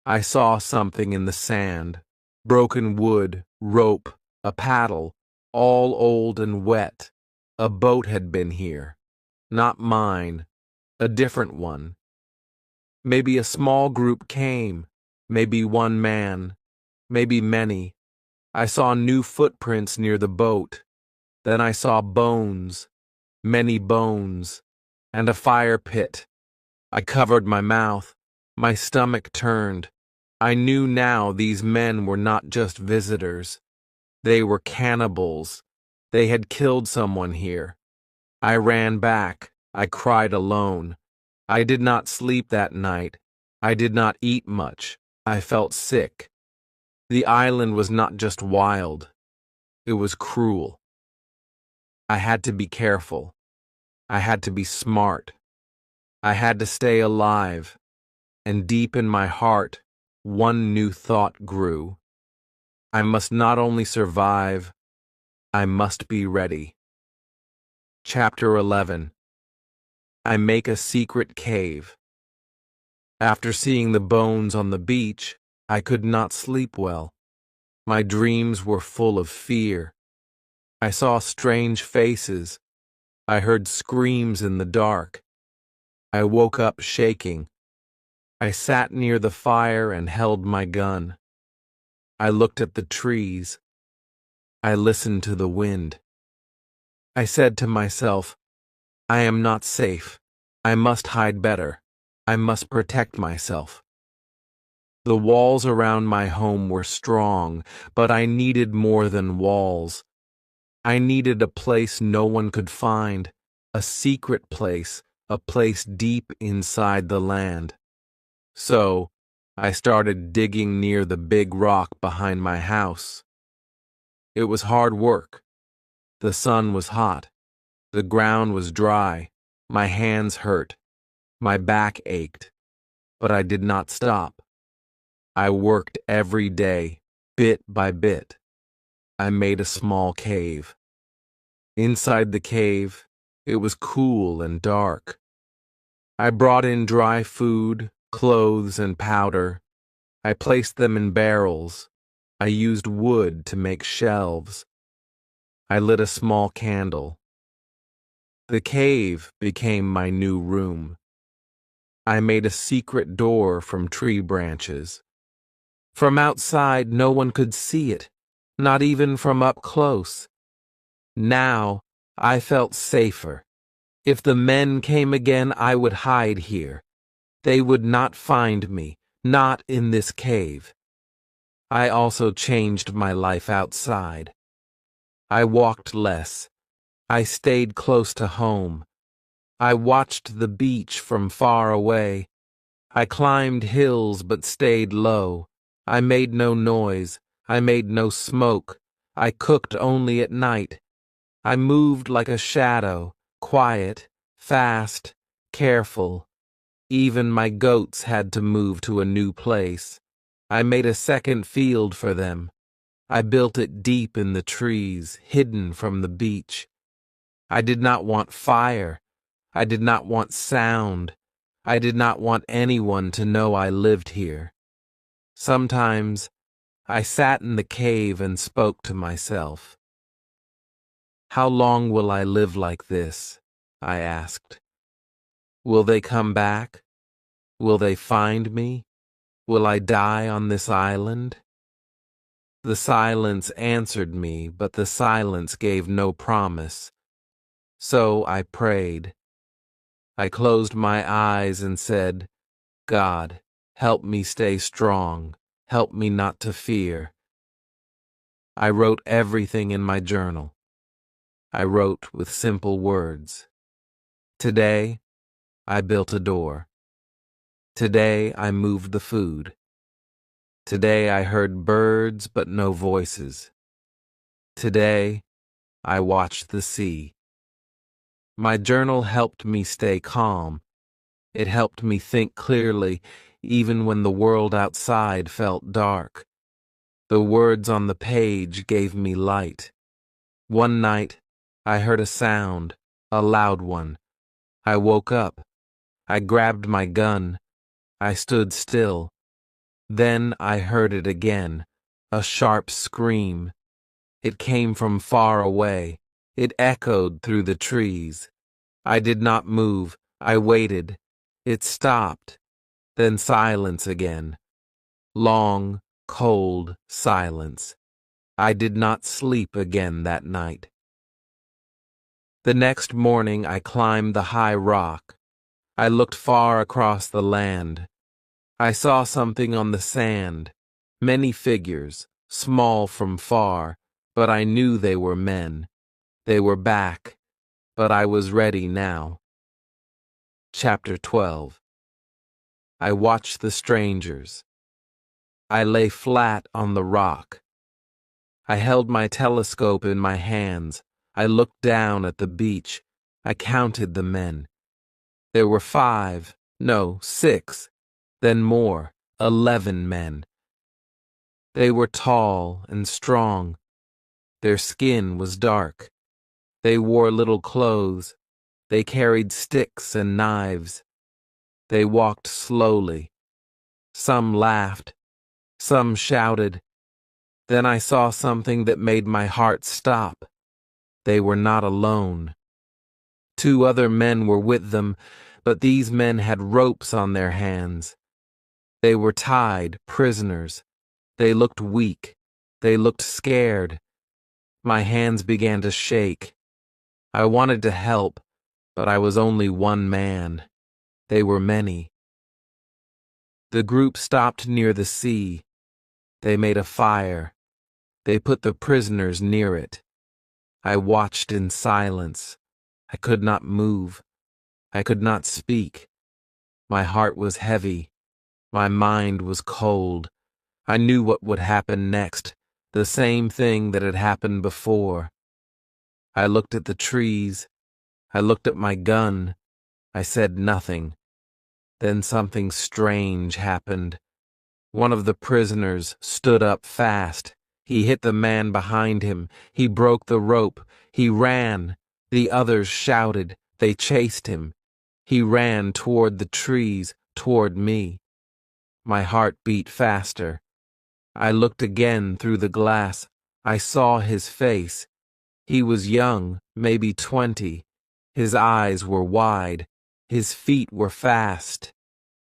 I saw something in the sand, broken wood, rope, a paddle, all old and wet. A boat had been here. Not mine, a different one. Maybe a small group came, maybe one man, maybe many. I saw new footprints near the boat. Then I saw bones, many bones, and a fire pit. I covered my mouth. My stomach turned. I knew now these men were not just visitors. They were cannibals. They had killed someone here. I ran back. I cried alone. I did not sleep that night. I did not eat much. I felt sick. The island was not just wild. It was cruel. I had to be careful. I had to be smart. I had to stay alive. And deep in my heart, one new thought grew. I must not only survive, I must be ready. Chapter 11. I make a secret cave. After seeing the bones on the beach, I could not sleep well. My dreams were full of fear. I saw strange faces. I heard screams in the dark. I woke up shaking. I sat near the fire and held my gun. I looked at the trees. I listened to the wind. I said to myself, I am not safe. I must hide better. I must protect myself. The walls around my home were strong, but I needed more than walls. I needed a place no one could find, a secret place, a place deep inside the land. So, I started digging near the big rock behind my house. It was hard work. The sun was hot. The ground was dry. My hands hurt. My back ached. But I did not stop. I worked every day, bit by bit. I made a small cave. Inside the cave, it was cool and dark. I brought in dry food, clothes, and powder. I placed them in barrels. I used wood to make shelves. I lit a small candle. The cave became my new room. I made a secret door from tree branches. From outside, no one could see it, not even from up close. Now, I felt safer. If the men came again, I would hide here. They would not find me, not in this cave. I also changed my life outside. I walked less. I stayed close to home. I watched the beach from far away. I climbed hills but stayed low. I made no noise. I made no smoke. I cooked only at night. I moved like a shadow, quiet, fast, careful. Even my goats had to move to a new place. I made a second field for them. I built it deep in the trees, hidden from the beach. I did not want fire. I did not want sound. I did not want anyone to know I lived here. Sometimes I sat in the cave and spoke to myself. How long will I live like this? I asked. Will they come back? Will they find me? Will I die on this island? The silence answered me, but the silence gave no promise. So I prayed. I closed my eyes and said, God, help me stay strong. Help me not to fear. I wrote everything in my journal. I wrote with simple words. Today, I built a door. Today, I moved the food. Today, I heard birds but no voices. Today, I watched the sea. My journal helped me stay calm. It helped me think clearly, even when the world outside felt dark. The words on the page gave me light. One night, I heard a sound, a loud one. I woke up. I grabbed my gun. I stood still. Then I heard it again, a sharp scream. It came from far away. It echoed through the trees. I did not move. I waited. It stopped. Then silence again. Long, cold silence. I did not sleep again that night. The next morning I climbed the high rock. I looked far across the land. I saw something on the sand, many figures, small from far, but I knew they were men. They were back, but I was ready now. Chapter 12. I watched the strangers. I lay flat on the rock. I held my telescope in my hands. I looked down at the beach. I counted the men. There were 5, no, 6, then more, 11 men. They were tall and strong. Their skin was dark. They wore little clothes. They carried sticks and knives. They walked slowly. Some laughed. Some shouted. Then I saw something that made my heart stop. They were not alone. 2 other men were with them, but these men had ropes on their hands. They were tied, prisoners. They looked weak. They looked scared. My hands began to shake. I wanted to help, but I was only one man. They were many. The group stopped near the sea. They made a fire. They put the prisoners near it. I watched in silence. I could not move. I could not speak. My heart was heavy. My mind was cold. I knew what would happen next, the same thing that had happened before. I looked at the trees. I looked at my gun. I said nothing. Then something strange happened. One of the prisoners stood up fast. He hit the man behind him. He broke the rope. He ran. The others shouted. They chased him. He ran toward the trees, toward me. My heart beat faster. I looked again through the glass. I saw his face. He was young, maybe 20. His eyes were wide. His feet were fast.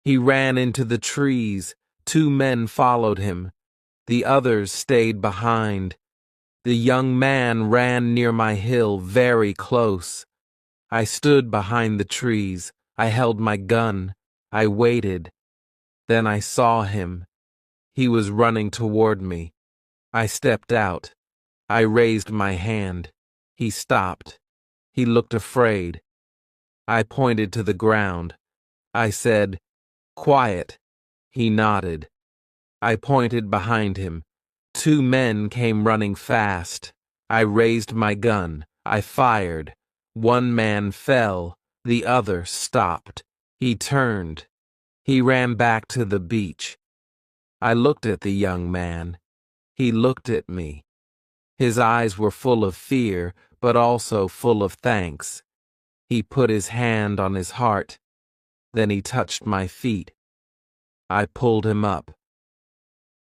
He ran into the trees. 2 men followed him. The others stayed behind. The young man ran near my hill, very close. I stood behind the trees. I held my gun. I waited. Then I saw him. He was running toward me. I stepped out. I raised my hand. He stopped. He looked afraid. I pointed to the ground. I said, "Quiet." He nodded. I pointed behind him. 2 men came running fast. I raised my gun. I fired. 1 man fell. The other stopped. He turned. He ran back to the beach. I looked at the young man. He looked at me. His eyes were full of fear, but also full of thanks. He put his hand on his heart. Then he touched my feet. I pulled him up.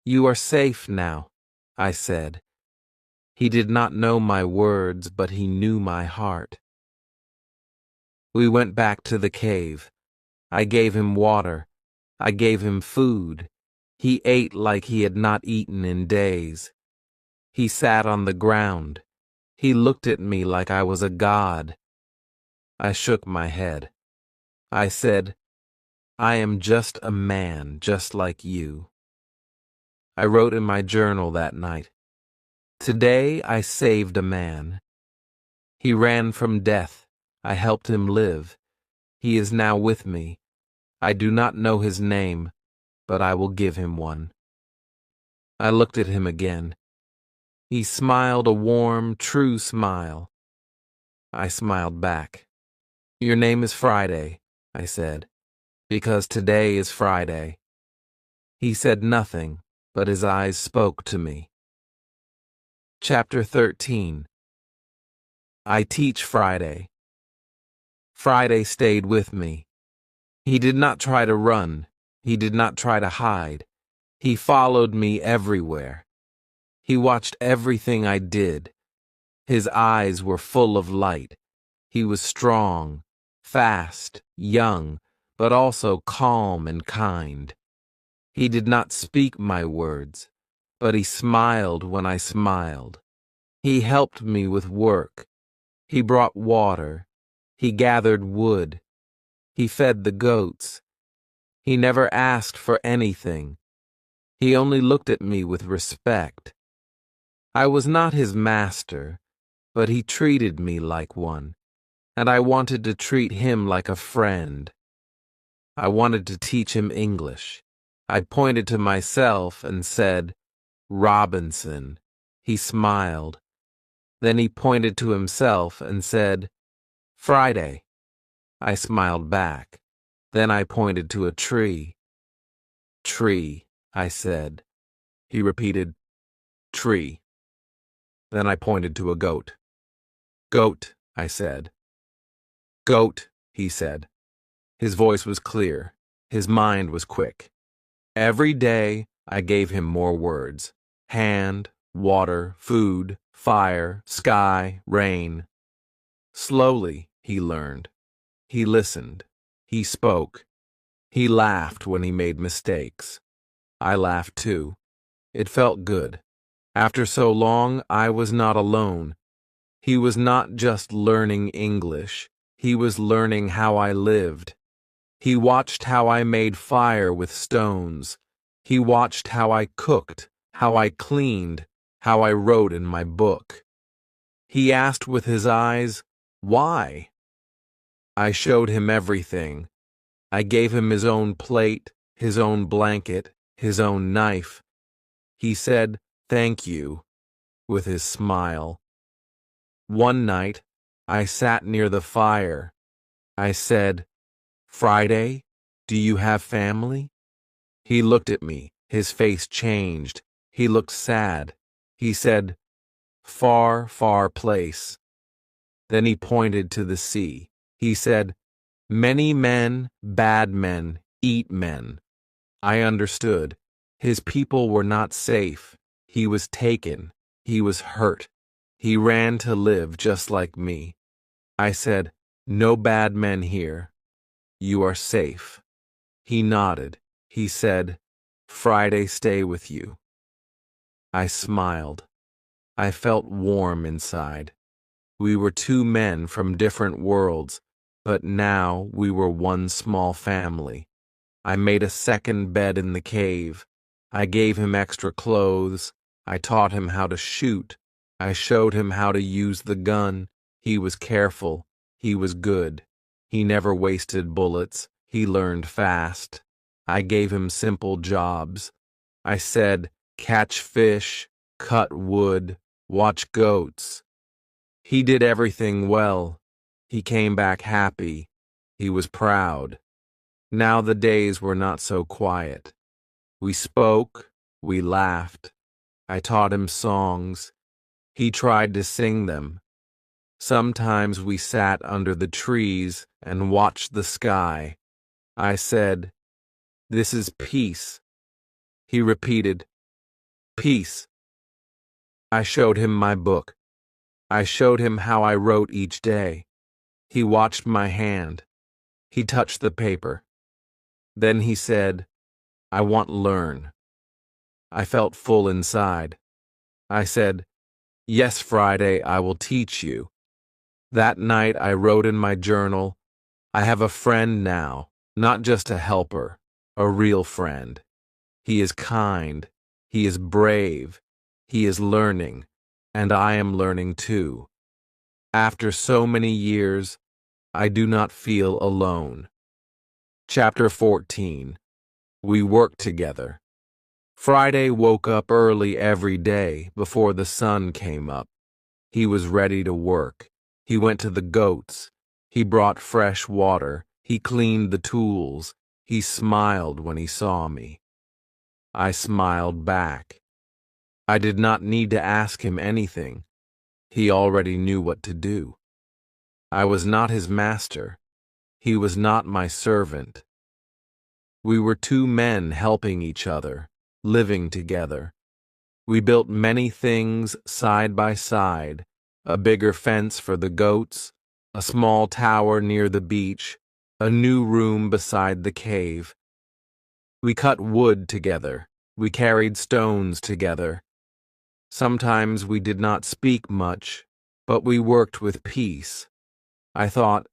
"You are safe now," I said. He did not know my words, but he knew my heart. We went back to the cave. I gave him water. I gave him food. He ate like he had not eaten in days. He sat on the ground. He looked at me like I was a god. I shook my head. I said, "I am just a man, just like you." I wrote in my journal that night, "Today I saved a man. He ran from death. I helped him live. He is now with me. I do not know his name, but I will give him one." I looked at him again. He smiled a warm, true smile. I smiled back. "Your name is Friday," I said, "because today is Friday." He said nothing, but his eyes spoke to me. Chapter 13. I teach Friday. Friday stayed with me. He did not try to run. He did not try to hide. He followed me everywhere. He watched everything I did. His eyes were full of light. He was strong, fast, young, but also calm and kind. He did not speak my words, but he smiled when I smiled. He helped me with work. He brought water. He gathered wood. He fed the goats. He never asked for anything. He only looked at me with respect. I was not his master, but he treated me like one, and I wanted to treat him like a friend. I wanted to teach him English. I pointed to myself and said, "Robinson." He smiled. Then he pointed to himself and said, "Friday." I smiled back. Then I pointed to a tree. "Tree," I said. He repeated, "Tree." Then I pointed to a goat. "Goat," I said. "Goat," he said. His voice was clear. His mind was quick. Every day I gave him more words: hand, water, food, fire, sky, rain. Slowly, he learned. He listened. He spoke. He laughed when he made mistakes. I laughed too. It felt good. After so long, I was not alone. He was not just learning English. He was learning how I lived. He watched how I made fire with stones. He watched how I cooked, how I cleaned, how I wrote in my book. He asked with his eyes, "Why?" I showed him everything. I gave him his own plate, his own blanket, his own knife. He said, "Thank you," with his smile. One night, I sat near the fire. I said, "Friday, do you have family?" He looked at me. His face changed. He looked sad. He said, "Far, far place." Then he pointed to the sea. He said, "Many men, bad men, eat men." I understood. His people were not safe. He was taken. He was hurt. He ran to live just like me. I said, "No bad men here. You are safe." He nodded. He said, "Friday stay with you." I smiled. I felt warm inside. We were two men from different worlds, but now we were one small family. I made a second bed in the cave. I gave him extra clothes. I taught him how to shoot. I showed him how to use the gun. He was careful. He was good. He never wasted bullets. He learned fast. I gave him simple jobs. I said, "Catch fish, cut wood, watch goats." He did everything well. He came back happy. He was proud. Now the days were not so quiet. We spoke, we laughed. I taught him songs. He tried to sing them. Sometimes we sat under the trees and watched the sky. I said, "This is peace." He repeated, "Peace." I showed him my book. I showed him how I wrote each day. He watched my hand. He touched the paper. Then he said, "I want to learn." I felt full inside. I said, "Yes, Friday, I will teach you." That night I wrote in my journal, "I have a friend now, not just a helper, a real friend. He is kind, he is brave, he is learning, and I am learning too. After so many years, I do not feel alone." Chapter 14. We work together. Friday woke up early every day before the sun came up. He was ready to work. He went to the goats. He brought fresh water. He cleaned the tools. He smiled when he saw me. I smiled back. I did not need to ask him anything. He already knew what to do. I was not his master. He was not my servant. We were two men helping each other, living together. We built many things side by side: a bigger fence for the goats, a small tower near the beach, a new room beside the cave. We cut wood together. We carried stones together. Sometimes we did not speak much, but we worked with peace. I thought,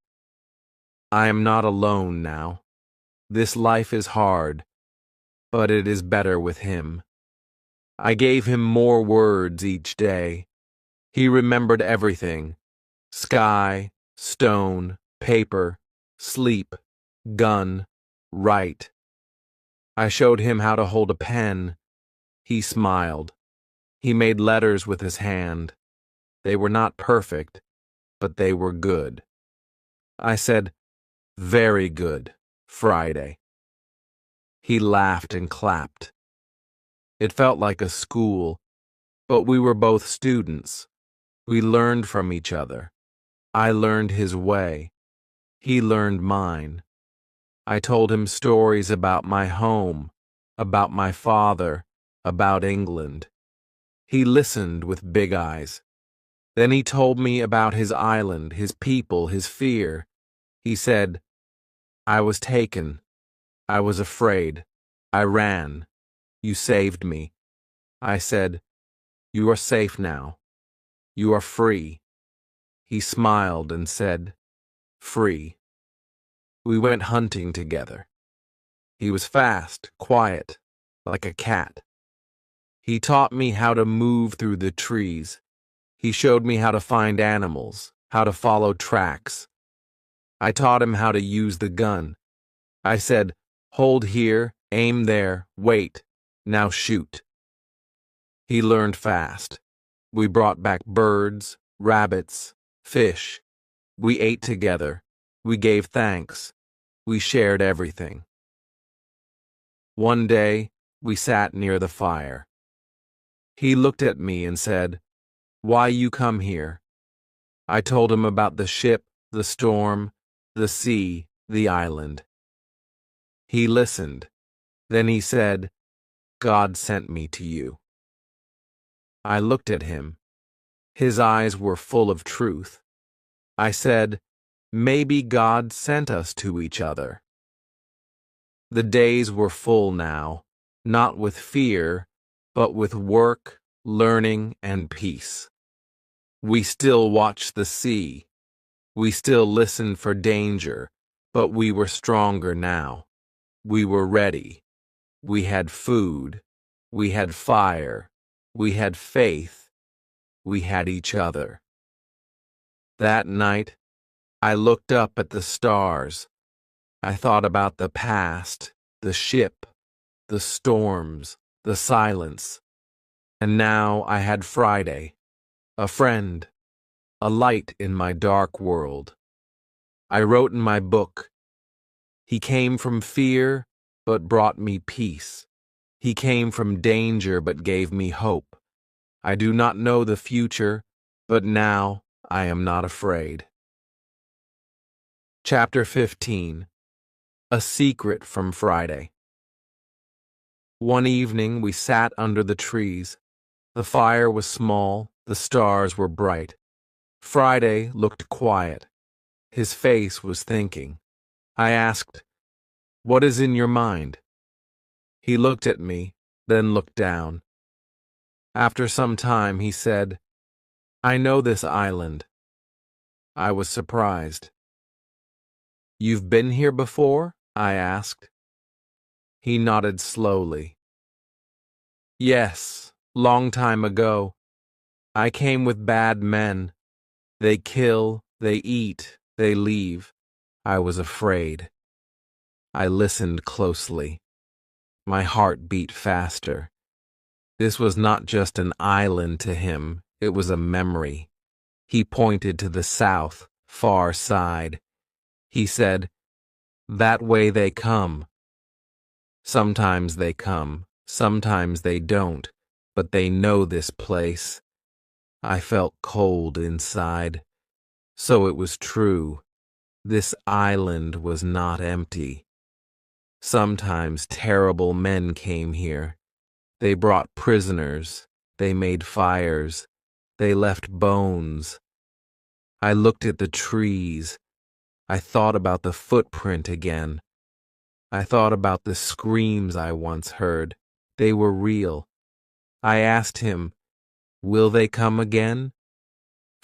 I am not alone now. This life is hard, but it is better with him. I gave him more words each day. He remembered everything: sky, stone, paper, sleep, gun, write. I showed him how to hold a pen. He smiled. He made letters with his hand. They were not perfect, but they were good. I said, "Very good, Friday." He laughed and clapped. It felt like a school, but we were both students. We learned from each other. I learned his way. He learned mine. I told him stories about my home, about my father, about England. He listened with big eyes. Then he told me about his island, his people, his fear. He said, "I was taken. I was afraid. I ran. You saved me." I said, "You are safe now. You are free." He smiled and said, "Free." We went hunting together. He was fast, quiet, like a cat. He taught me how to move through the trees. He showed me how to find animals, how to follow tracks. I taught him how to use the gun. I said, "Hold here, aim there, wait, now shoot." He learned fast. We brought back birds, rabbits, fish. We ate together. We gave thanks. We shared everything. One day, we sat near the fire. He looked at me and said, "Why you come here?" I told him about the ship, the storm, the sea, the island. He listened. Then he said, "God sent me to you." I looked at him. His eyes were full of truth. I said, "Maybe God sent us to each other." The days were full now, not with fear, but with work, learning, and peace. We still watched the sea. We still listened for danger, but we were stronger now. We were ready. We had food. We had fire. We had faith. We had each other. That night, I looked up at the stars. I thought about the past, the ship, the storms, the silence. And now I had Friday, a friend, a light in my dark world. I wrote in my book, "He came from fear, but brought me peace. He came from danger, but gave me hope. I do not know the future, but now I am not afraid." Chapter 15. A Secret from Friday. One evening we sat under the trees. The fire was small, the stars were bright. Friday looked quiet. His face was thinking. I asked, "What is in your mind?" He looked at me, then looked down. After some time he said, "I know this island." I was surprised. "You've been here before?" I asked. He nodded slowly. "Yes, long time ago. I came with bad men. They kill, they eat, they leave. I was afraid." I listened closely. My heart beat faster. This was not just an island to him, it was a memory. He pointed to the south, far side. He said, "That way they come. Sometimes they come, sometimes they don't, but they know this place." I felt cold inside. So it was true. This island was not empty. Sometimes terrible men came here. They brought prisoners. They made fires. They left bones. I looked at the trees. I thought about the footprint again. I thought about the screams I once heard. They were real. I asked him, "Will they come again?"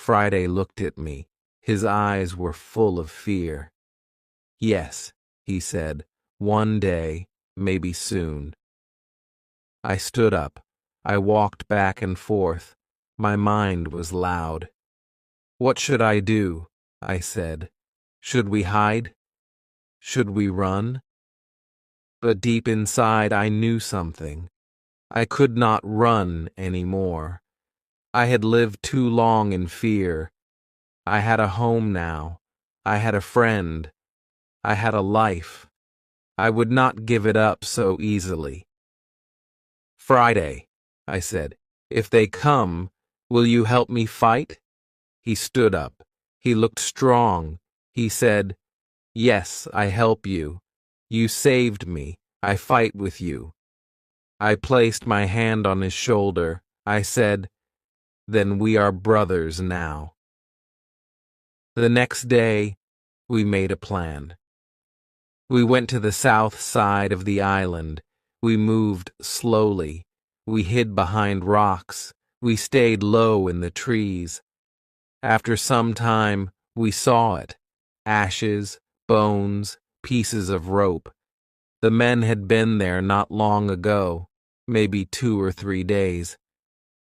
Friday looked at me. His eyes were full of fear. "Yes," he said, "one day, maybe soon." I stood up. I walked back and forth. My mind was loud. "What should I do?" I said. "Should we hide? Should we run?" But deep inside I knew something. I could not run anymore. I had lived too long in fear. I had a home now. I had a friend. I had a life. I would not give it up so easily. "Friday," I said, "if they come, will you help me fight?" He stood up. He looked strong. He said, "Yes, I help you. You saved me. I fight with you." I placed my hand on his shoulder. I said, "Then we are brothers now." The next day, we made a plan. We went to the south side of the island. We moved slowly. We hid behind rocks. We stayed low in the trees. After some time, we saw it. Ashes, bones, pieces of rope. The men had been there not long ago, maybe 2 or 3 days.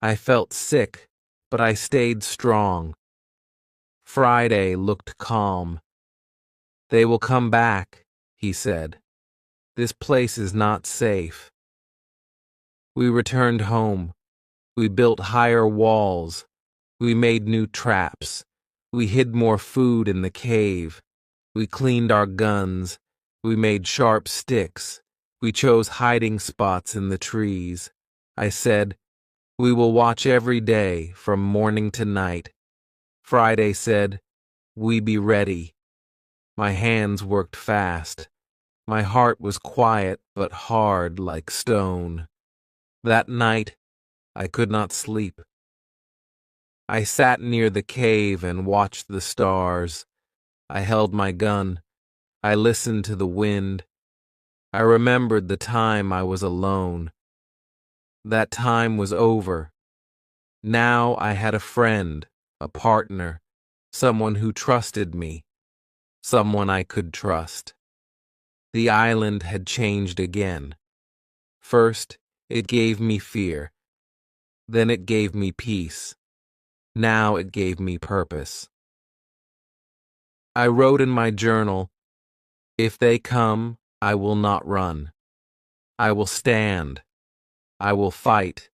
I felt sick, but I stayed strong. Friday looked calm. "They will come back," he said. "This place is not safe." We returned home. We built higher walls. We made new traps. We hid more food in the cave. We cleaned our guns. We made sharp sticks. We chose hiding spots in the trees. I said, "We will watch every day from morning to night." Friday said, "We be ready." My hands worked fast. My heart was quiet but hard like stone. That night, I could not sleep. I sat near the cave and watched the stars. I held my gun. I listened to the wind. I remembered the time I was alone. That time was over. Now I had a friend, a partner, someone who trusted me, someone I could trust. The island had changed again. First, it gave me fear. Then it gave me peace. Now it gave me purpose. I wrote in my journal, "If they come, I will not run. I will stand. I will fight,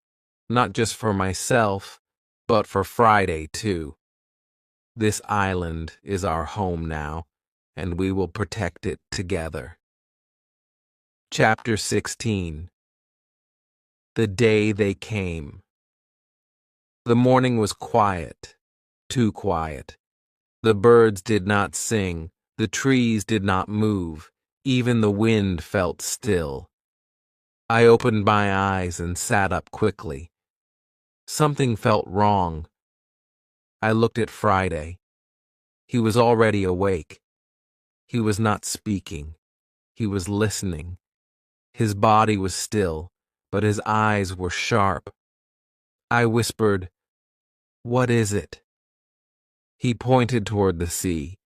not just for myself, but for Friday too. This island is our home now, and we will protect it together." Chapter 16. The Day They Came. The morning was quiet, too quiet. The birds did not sing, the trees did not move, even the wind felt still. I opened my eyes and sat up quickly. Something felt wrong. I looked at Friday. He was already awake. He was not speaking. He was listening. His body was still, but his eyes were sharp. I whispered, "What is it?" He pointed toward the sea.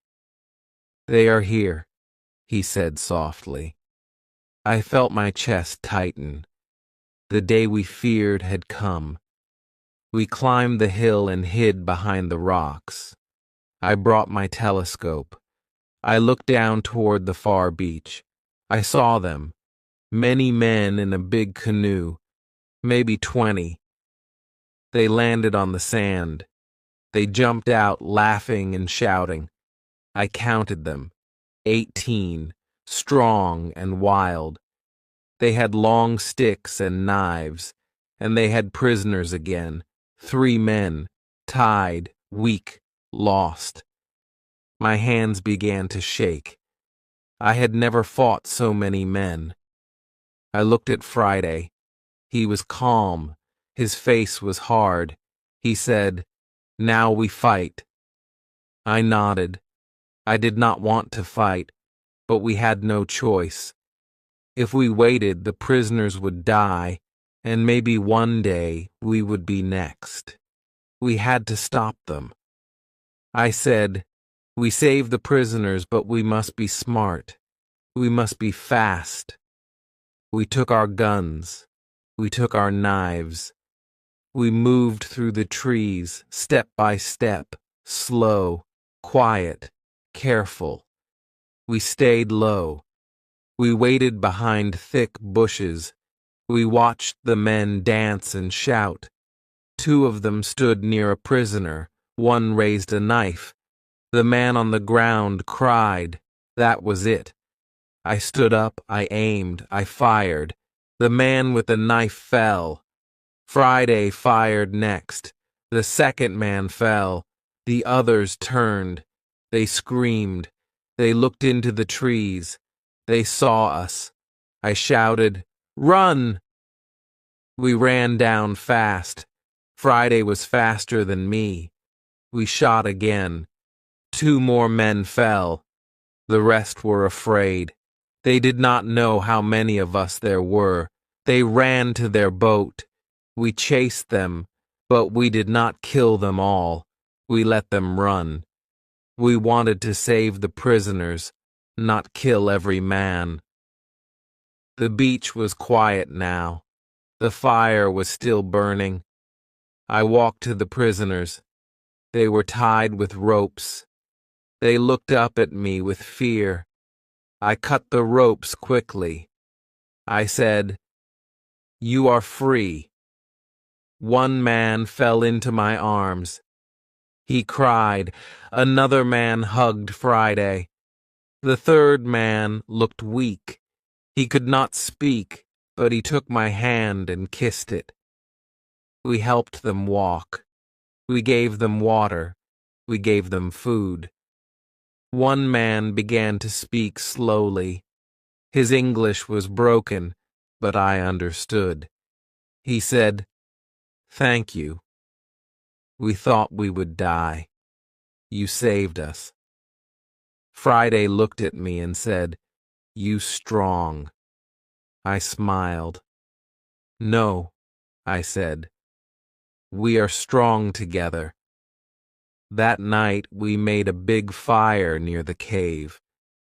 "They are here," he said softly. I felt my chest tighten. The day we feared had come. We climbed the hill and hid behind the rocks. I brought my telescope. I looked down toward the far beach. I saw them, many men in a big canoe, maybe 20. They landed on the sand. They jumped out laughing and shouting. I counted them, 18, strong and wild. They had long sticks and knives, and they had prisoners again, 3 men, tied, weak, lost. My hands began to shake. I had never fought so many men. I looked at Friday. He was calm. His face was hard. He said, "Now we fight." I nodded. I did not want to fight, but we had no choice. If we waited, the prisoners would die, and maybe one day we would be next. We had to stop them. I said, "We saved the prisoners, but we must be smart. We must be fast. We took our guns. We took our knives. We moved through the trees, step by step, slow, quiet, careful. We stayed low. We waited behind thick bushes. We watched the men dance and shout. Two of them stood near a prisoner. One raised a knife. The man on the ground cried. That was it. I stood up, I aimed, I fired. The man with the knife fell. Friday fired next. The second man fell. The others turned. They screamed. They looked into the trees. They saw us. I shouted, "Run!" We ran down fast. Friday was faster than me. We shot again. Two more men fell. The rest were afraid. They did not know how many of us there were. They ran to their boat. We chased them, but we did not kill them all. We let them run. We wanted to save the prisoners, not kill every man. The beach was quiet now. The fire was still burning. I walked to the prisoners. They were tied with ropes. They looked up at me with fear. I cut the ropes quickly. I said, "You are free." One man fell into my arms. He cried. Another man hugged Friday. The third man looked weak. He could not speak, but he took my hand and kissed it. We helped them walk. We gave them water. We gave them food. One man began to speak slowly. His English was broken, but I understood. He said, "Thank you. We thought we would die. You saved us." Friday looked at me and said, "You strong." I smiled. "No," I said. "We are strong together." That night we made a big fire near the cave.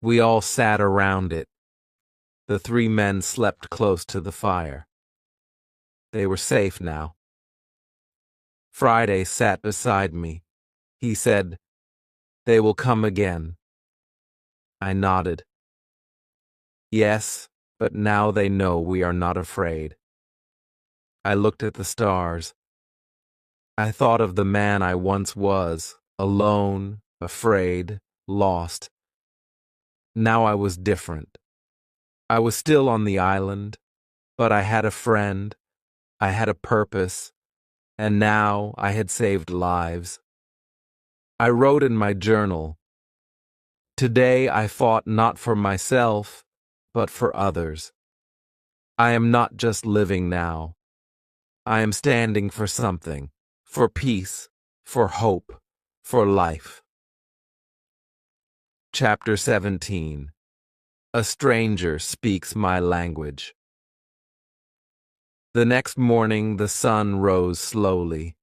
We all sat around it. The three men slept close to the fire. They were safe now. Friday sat beside me. He said, "They will come again." I nodded. "Yes, but now they know we are not afraid." I looked at the stars. I thought of the man I once was, alone, afraid, lost. Now I was different. I was still on the island, but I had a friend, I had a purpose, and now I had saved lives. I wrote in my journal, "Today I fought not for myself, but for others. I am not just living now. I am standing for something, for peace, for hope, for life." Chapter 17. A stranger speaks my language. The next morning the sun rose slowly.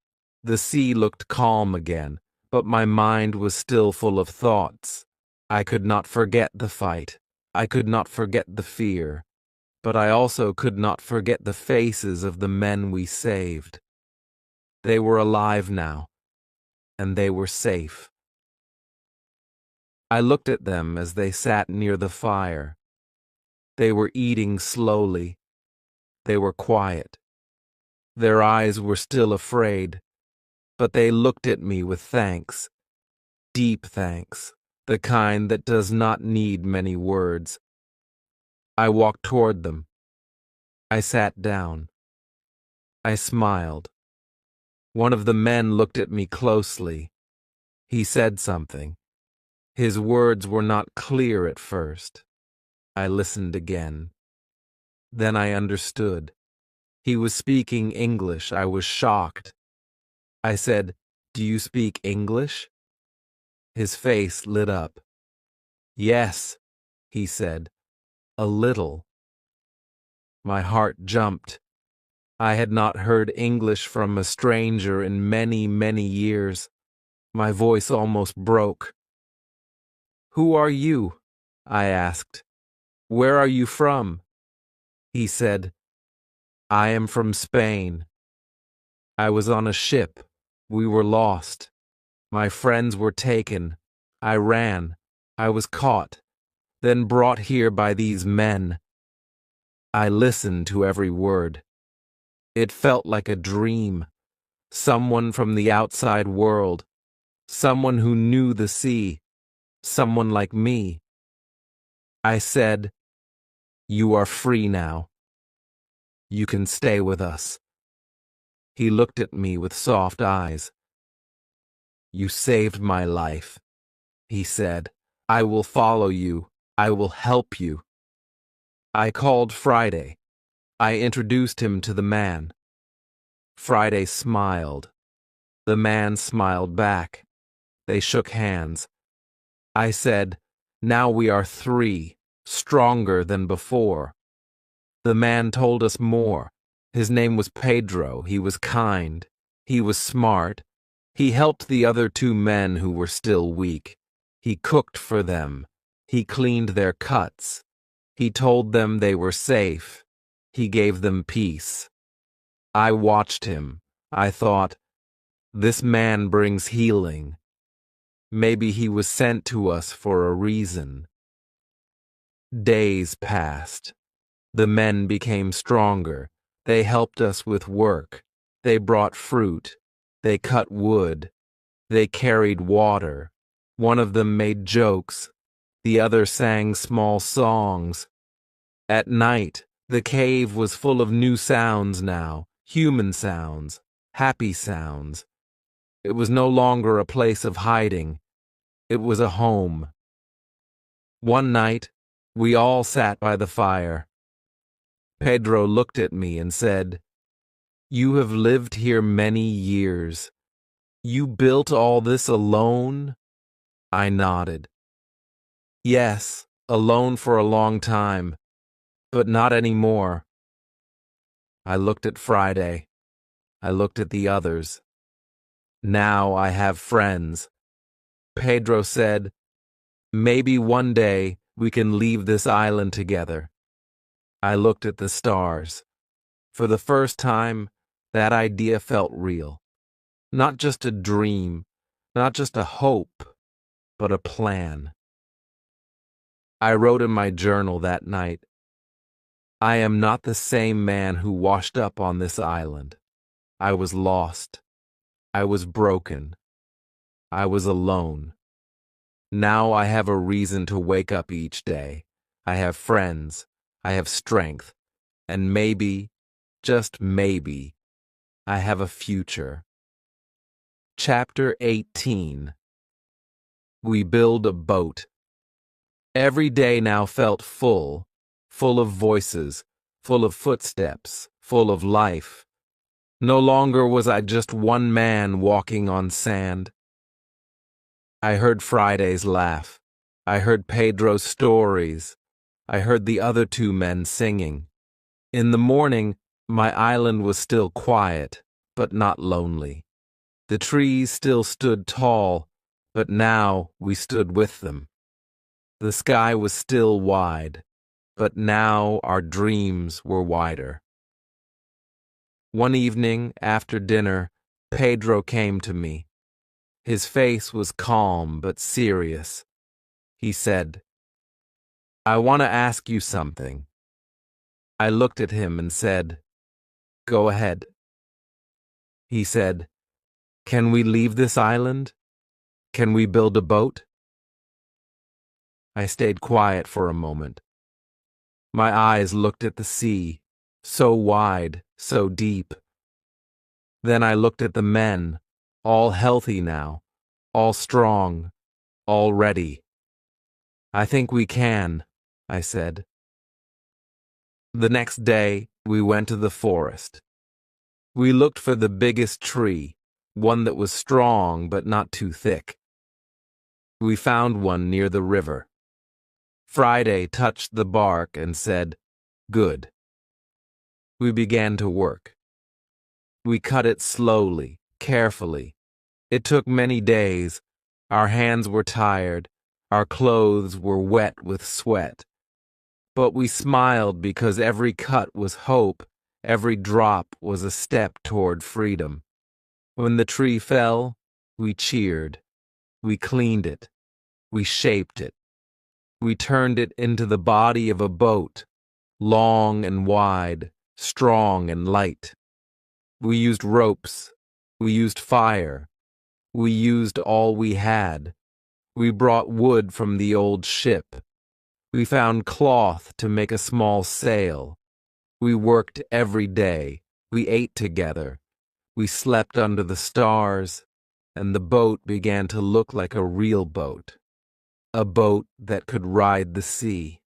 The sea looked calm again, but my mind was still full of thoughts. I could not forget the fight. I could not forget the fear. But I also could not forget the faces of the men we saved. They were alive now, and they were safe. I looked at them as they sat near the fire. They were eating slowly. They were quiet. Their eyes were still afraid, but they looked at me with thanks, deep thanks, the kind that does not need many words. I walked toward them. I sat down. I smiled. One of the men looked at me closely. He said something. His words were not clear at first. I listened again. Then I understood. He was speaking English. I was shocked. I said, "Do you speak English?" His face lit up. "Yes," he said, "a little." My heart jumped. I had not heard English from a stranger in many, many years. My voice almost broke. "Who are you?" I asked. "Where are you from?" He said, "I am from Spain. I was on a ship. We were lost. My friends were taken. I ran. I was caught, then brought here by these men." I listened to every word. It felt like a dream. Someone from the outside world. Someone who knew the sea. Someone like me. I said, "You are free now. You can stay with us." He looked at me with soft eyes. "You saved my life," he said. "I will follow you. I will help you." I called Friday. I introduced him to the man. Friday smiled. The man smiled back. They shook hands. I said, "Now we are three, stronger than before." The man told us more. His name was Pedro. He was kind. He was smart. He helped the other two men who were still weak. He cooked for them. He cleaned their cuts. He told them they were safe. He gave them peace. I watched him. I thought, this man brings healing. Maybe he was sent to us for a reason. Days passed. The men became stronger. They helped us with work. They brought fruit. They cut wood. They carried water. One of them made jokes. The other sang small songs. At night, the cave was full of new sounds now, human sounds, happy sounds. It was no longer a place of hiding. It was a home. One night, we all sat by the fire. Pedro looked at me and said, "You have lived here many years. You built all this alone?" I nodded. "Yes, alone for a long time, but not anymore." I looked at Friday. I looked at the others. Now I have friends. Pedro said, "Maybe one day we can leave this island together." I looked at the stars. For the first time, that idea felt real. Not just a dream, not just a hope, but a plan. I wrote in my journal that night, "I am not the same man who washed up on this island. I was lost. I was broken. I was alone. Now I have a reason to wake up each day. I have friends. I have strength. And maybe, just maybe, I have a future." Chapter 18. We build a boat. Every day now felt full of voices, full of footsteps, full of life. No longer was I just one man walking on sand. I heard Friday's laugh. I heard Pedro's stories. I heard the other two men singing. In the morning, my island was still quiet, but not lonely. The trees still stood tall, but now we stood with them. The sky was still wide, but now our dreams were wider. One evening, after dinner, Pedro came to me. His face was calm but serious. He said, "I want to ask you something." I looked at him and said, "Go ahead." He said, "Can we leave this island? Can we build a boat?" I stayed quiet for a moment. My eyes looked at the sea, so wide, so deep. Then I looked at the men, all healthy now, all strong, all ready. "I think we can," I said. The next day, we went to the forest. We looked for the biggest tree, one that was strong but not too thick. We found one near the river. Friday touched the bark and said, "Good." We began to work. We cut it slowly, carefully. It took many days. Our hands were tired. Our clothes were wet with sweat. But we smiled because every cut was hope. Every drop was a step toward freedom. When the tree fell, we cheered. We cleaned it. We shaped it. We turned it into the body of a boat, long and wide, strong and light. We used ropes. We used fire. We used all we had. We brought wood from the old ship. We found cloth to make a small sail. We worked every day. We ate together. We slept under the stars, and the boat began to look like a real boat, a boat that could ride the sea.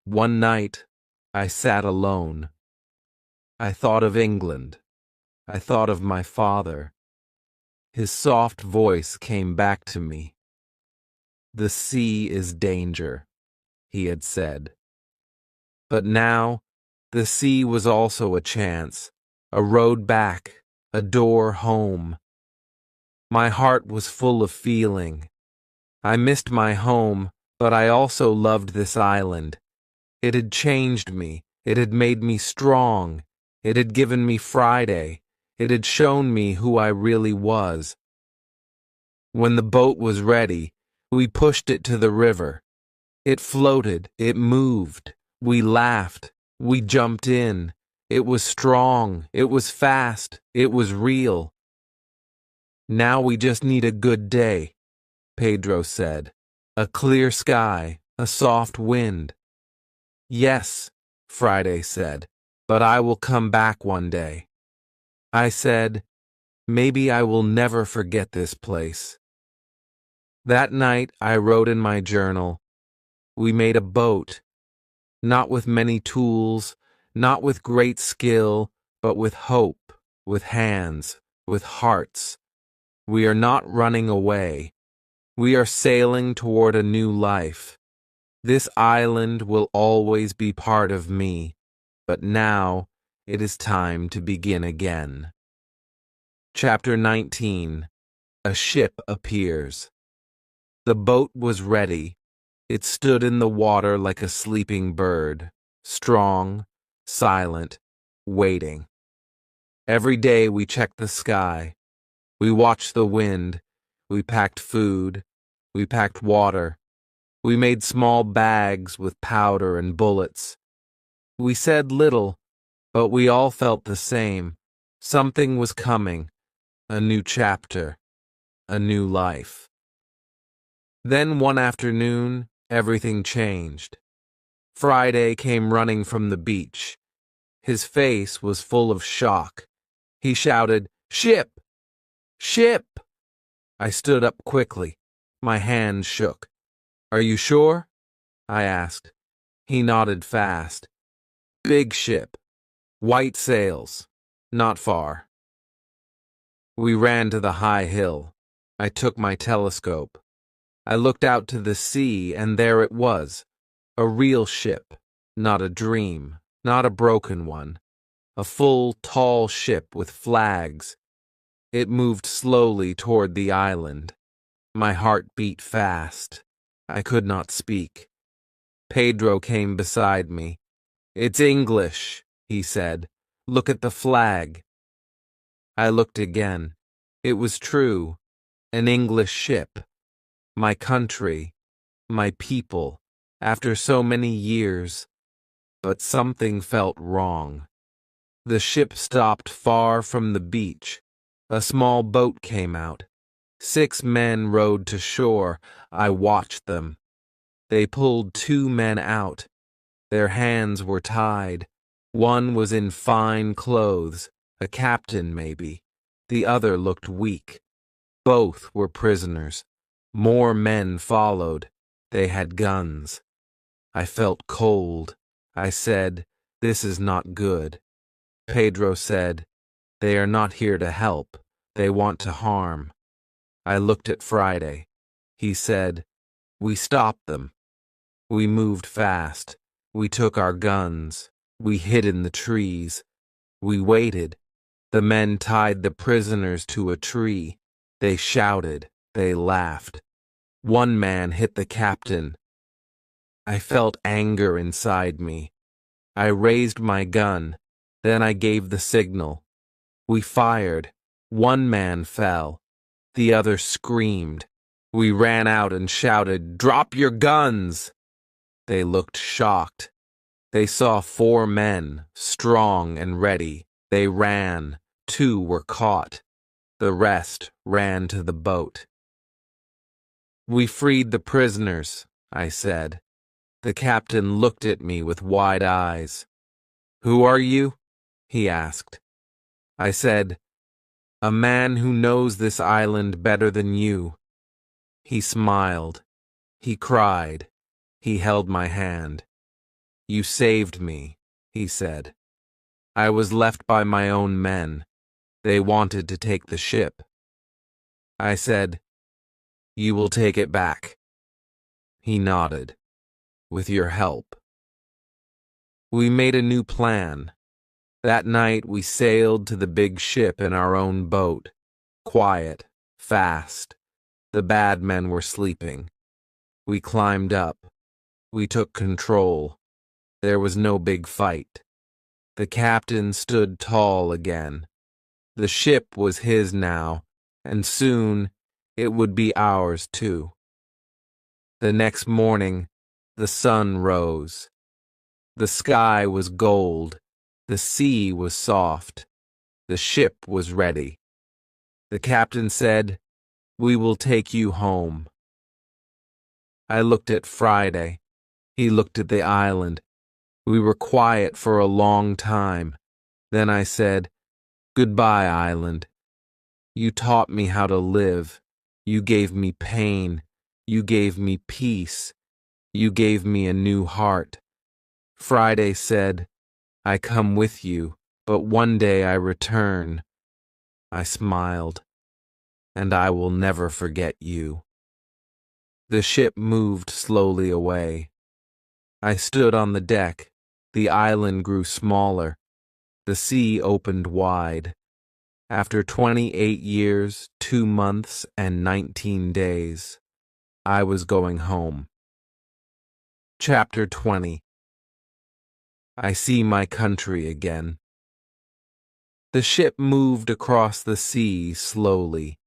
One night, I sat alone. I thought of England. I thought of my father. His soft voice came back to me. "The sea is danger," he had said. But now, the sea was also a chance, a road back, a door home. My heart was full of feeling. I missed my home, but I also loved this island. It had changed me. It had made me strong. It had given me Friday. It had shown me who I really was. When the boat was ready, we pushed it to the river. It floated. It moved. We laughed. We jumped in. It was strong. It was fast. It was real. "Now we just need a good day," Pedro said. "A clear sky, a soft wind." "Yes," Friday said, "but I will come back one day." I said, "Maybe I will never forget this place." That night I wrote in my journal, "We made a boat, not with many tools, not with great skill, but with hope, with hands, with hearts. We are not running away. We are sailing toward a new life. This island will always be part of me, but now it is time to begin again." Chapter 19. A ship appears. The boat was ready. It stood in the water like a sleeping bird, strong, silent, waiting. Every day we checked the sky. We watched the wind. We packed food. We packed water. We made small bags with powder and bullets. We said little, but we all felt the same. Something was coming. A new chapter. A new life. Then one afternoon, everything changed. Friday came running from the beach. His face was full of shock. He shouted, "Ship! Ship!" I stood up quickly. My hands shook. "Are you sure?" I asked. He nodded fast. "Big ship. White sails. Not far." We ran to the high hill. I took my telescope. I looked out to the sea, and there it was. A real ship. Not a dream. Not a broken one. A full, tall ship with flags. It moved slowly toward the island. My heart beat fast. I could not speak. Pedro came beside me. "It's English," he said. "Look at the flag." I looked again. It was true. An English ship. My country. My people. After so many years. But something felt wrong. The ship stopped far from the beach. A small boat came out. 6 men rowed to shore. I watched them. They pulled 2 men out. Their hands were tied. One was in fine clothes, a captain maybe. The other looked weak. Both were prisoners. More men followed. They had guns. I felt cold. I said, "This is not good." Pedro said, "They are not here to help. They want to harm." I looked at Friday. He said, "We stopped them." We moved fast. We took our guns. We hid in the trees. We waited. The men tied the prisoners to a tree. They shouted, they laughed. One man hit the captain. I felt anger inside me. I raised my gun. Then I gave the signal. We fired. One man fell. The other screamed. We ran out and shouted, "Drop your guns!" They looked shocked. They saw 4 men, strong and ready. They ran. 2 were caught. The rest ran to the boat. "We freed the prisoners," I said. The captain looked at me with wide eyes. "Who are you?" he asked. I said, "A man who knows this island better than you." He smiled. He cried. He held my hand. "You saved me," he said. "I was left by my own men. They wanted to take the ship." I said, "You will take it back." He nodded. "With your help." We made a new plan. That night we sailed to the big ship in our own boat. Quiet, fast. The bad men were sleeping. We climbed up. We took control. There was no big fight. The captain stood tall again. The ship was his now, and soon it would be ours too. The next morning, the sun rose. The sky was gold. The sea was soft. The ship was ready. The captain said, "We will take you home." I looked at Friday. He looked at the island. We were quiet for a long time. Then I said, "Goodbye, island. You taught me how to live. You gave me pain. You gave me peace. You gave me a new heart." Friday said, "I come with you, but one day I return." I smiled, "And I will never forget you." The ship moved slowly away. I stood on the deck. The island grew smaller. The sea opened wide. After 28 years, 2 months, and 19 days, I was going home. Chapter 20. I see my country again. The ship moved across the sea slowly.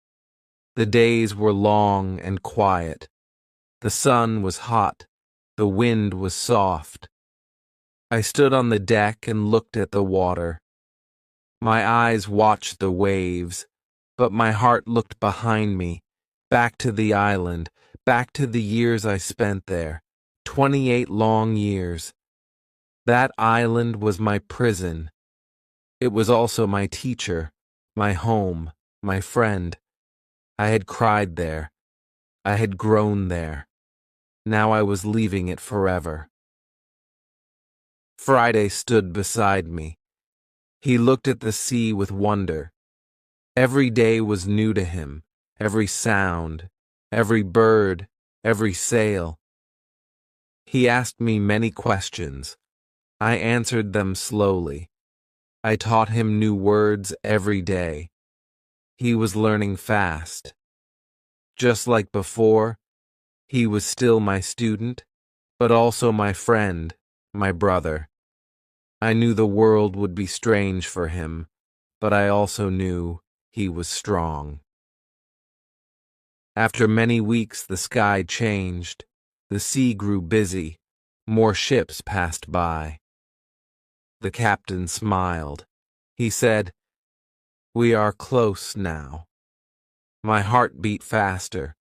The days were long and quiet. The sun was hot. The wind was soft. I stood on the deck and looked at the water. My eyes watched the waves, but my heart looked behind me, back to the island, back to the years I spent there, 28 long years. That island was my prison. It was also my teacher, my home, my friend. I had cried there. I had grown there. Now I was leaving it forever. Friday stood beside me. He looked at the sea with wonder. Every day was new to him, every sound, every bird, every sail. He asked me many questions. I answered them slowly. I taught him new words every day. He was learning fast. Just like before, he was still my student, but also my friend, my brother. I knew the world would be strange for him, but I also knew he was strong. After many weeks, the sky changed. The sea grew busy. More ships passed by. The captain smiled. He said, "We are close now." My heart beat faster.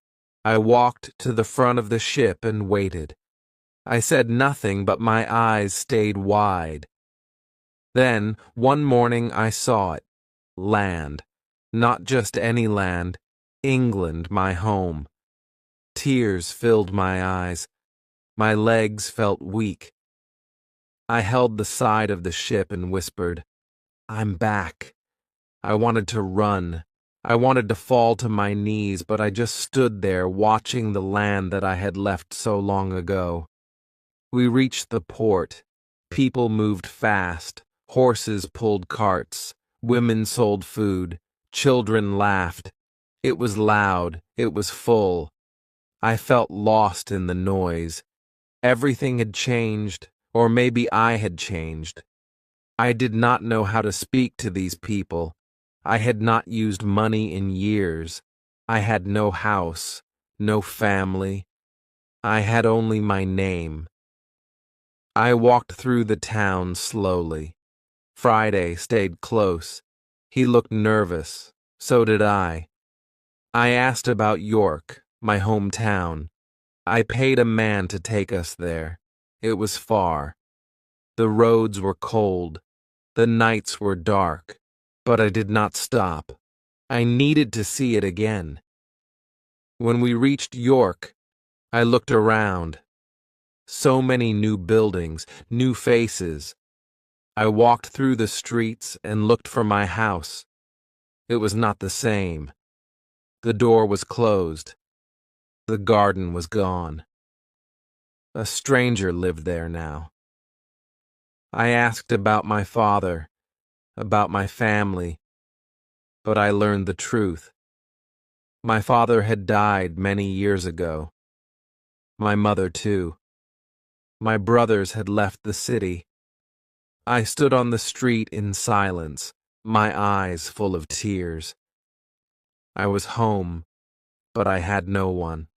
I walked to the front of the ship and waited. I said nothing, but my eyes stayed wide. Then, one morning, I saw it. Land. Not just any land. England, my home. Tears filled my eyes. My legs felt weak. I held the side of the ship and whispered, "I'm back." I wanted to run. I wanted to fall to my knees, but I just stood there watching the land that I had left so long ago. We reached the port. People moved fast. Horses pulled carts. Women sold food. Children laughed. It was loud, it was full. I felt lost in the noise. Everything had changed, or maybe I had changed. I did not know how to speak to these people. I had not used money in years. I had no house, no family. I had only my name. I walked through the town slowly. Friday stayed close. He looked nervous. So did I. I asked about York, my hometown. I paid a man to take us there. It was far. The roads were cold. The nights were dark. But I did not stop. I needed to see it again. When we reached York, I looked around. So many new buildings, new faces. I walked through the streets and looked for my house. It was not the same. The door was closed. The garden was gone. A stranger lived there now. I asked about my father, about my family, but I learned the truth. My father had died many years ago. My mother, too. My brothers had left the city. I stood on the street in silence, my eyes full of tears. I was home, but I had no one.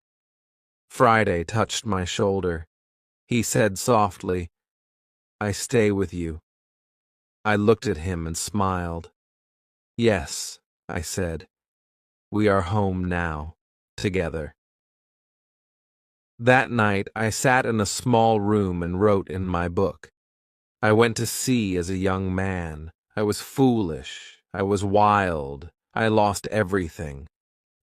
Friday touched my shoulder. He said softly, "I stay with you." I looked at him and smiled. "Yes," I said, "we are home now, together." That night I sat in a small room and wrote in my book. I went to sea as a young man. I was foolish. I was wild. I lost everything.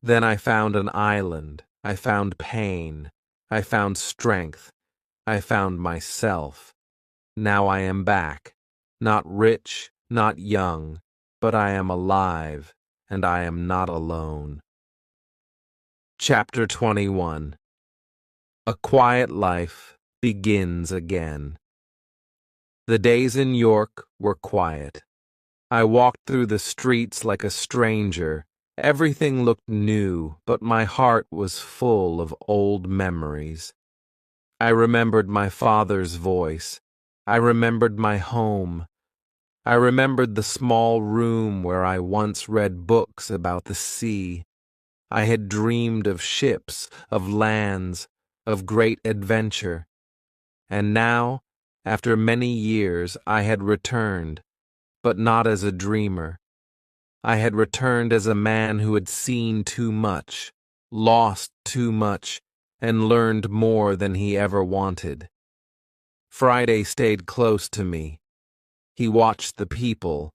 Then I found an island. I found pain. I found strength. I found myself. Now I am back. Not rich, not young, but I am alive, and I am not alone. Chapter 21. A Quiet Life Begins Again. The days in York were quiet. I walked through the streets like a stranger. Everything looked new, but my heart was full of old memories. I remembered my father's voice. I remembered my home. I remembered the small room where I once read books about the sea. I had dreamed of ships, of lands, of great adventure. And now, after many years, I had returned, but not as a dreamer. I had returned as a man who had seen too much, lost too much, and learned more than he ever wanted. Friday stayed close to me. He watched the people.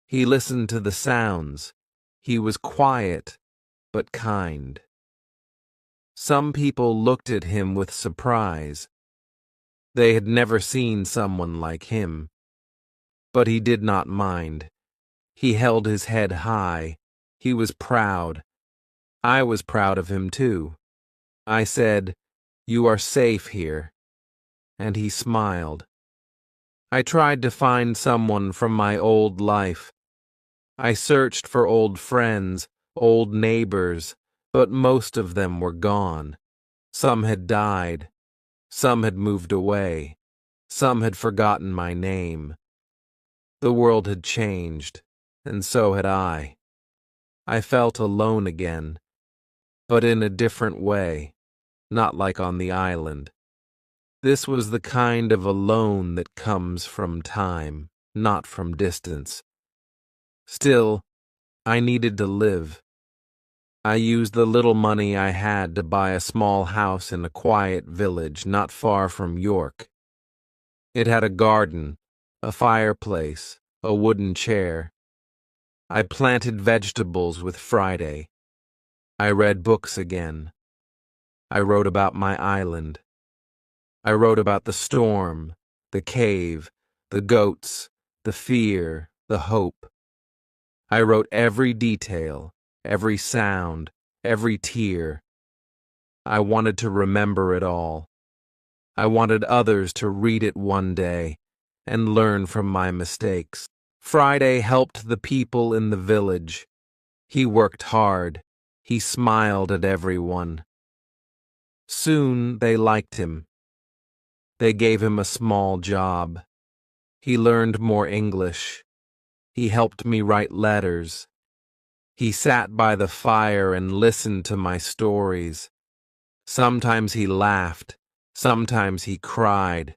He listened to the sounds. He was quiet, but kind. Some people looked at him with surprise. They had never seen someone like him. But he did not mind. He held his head high. He was proud. I was proud of him, too. I said, "You are safe here." And he smiled. I tried to find someone from my old life. I searched for old friends, old neighbors, but most of them were gone. Some had died. Some had moved away. Some had forgotten my name. The world had changed, and so had I. I felt alone again, but in a different way, not like on the island. This was the kind of alone that comes from time, not from distance. Still, I needed to live. I used the little money I had to buy a small house in a quiet village not far from York. It had a garden, a fireplace, a wooden chair. I planted vegetables with Friday. I read books again. I wrote about my island. I wrote about the storm, the cave, the goats, the fear, the hope. I wrote every detail, every sound, every tear. I wanted to remember it all. I wanted others to read it one day and learn from my mistakes. Friday helped the people in the village. He worked hard. He smiled at everyone. Soon they liked him. They gave him a small job. He learned more English. He helped me write letters. He sat by the fire and listened to my stories. Sometimes he laughed. Sometimes he cried.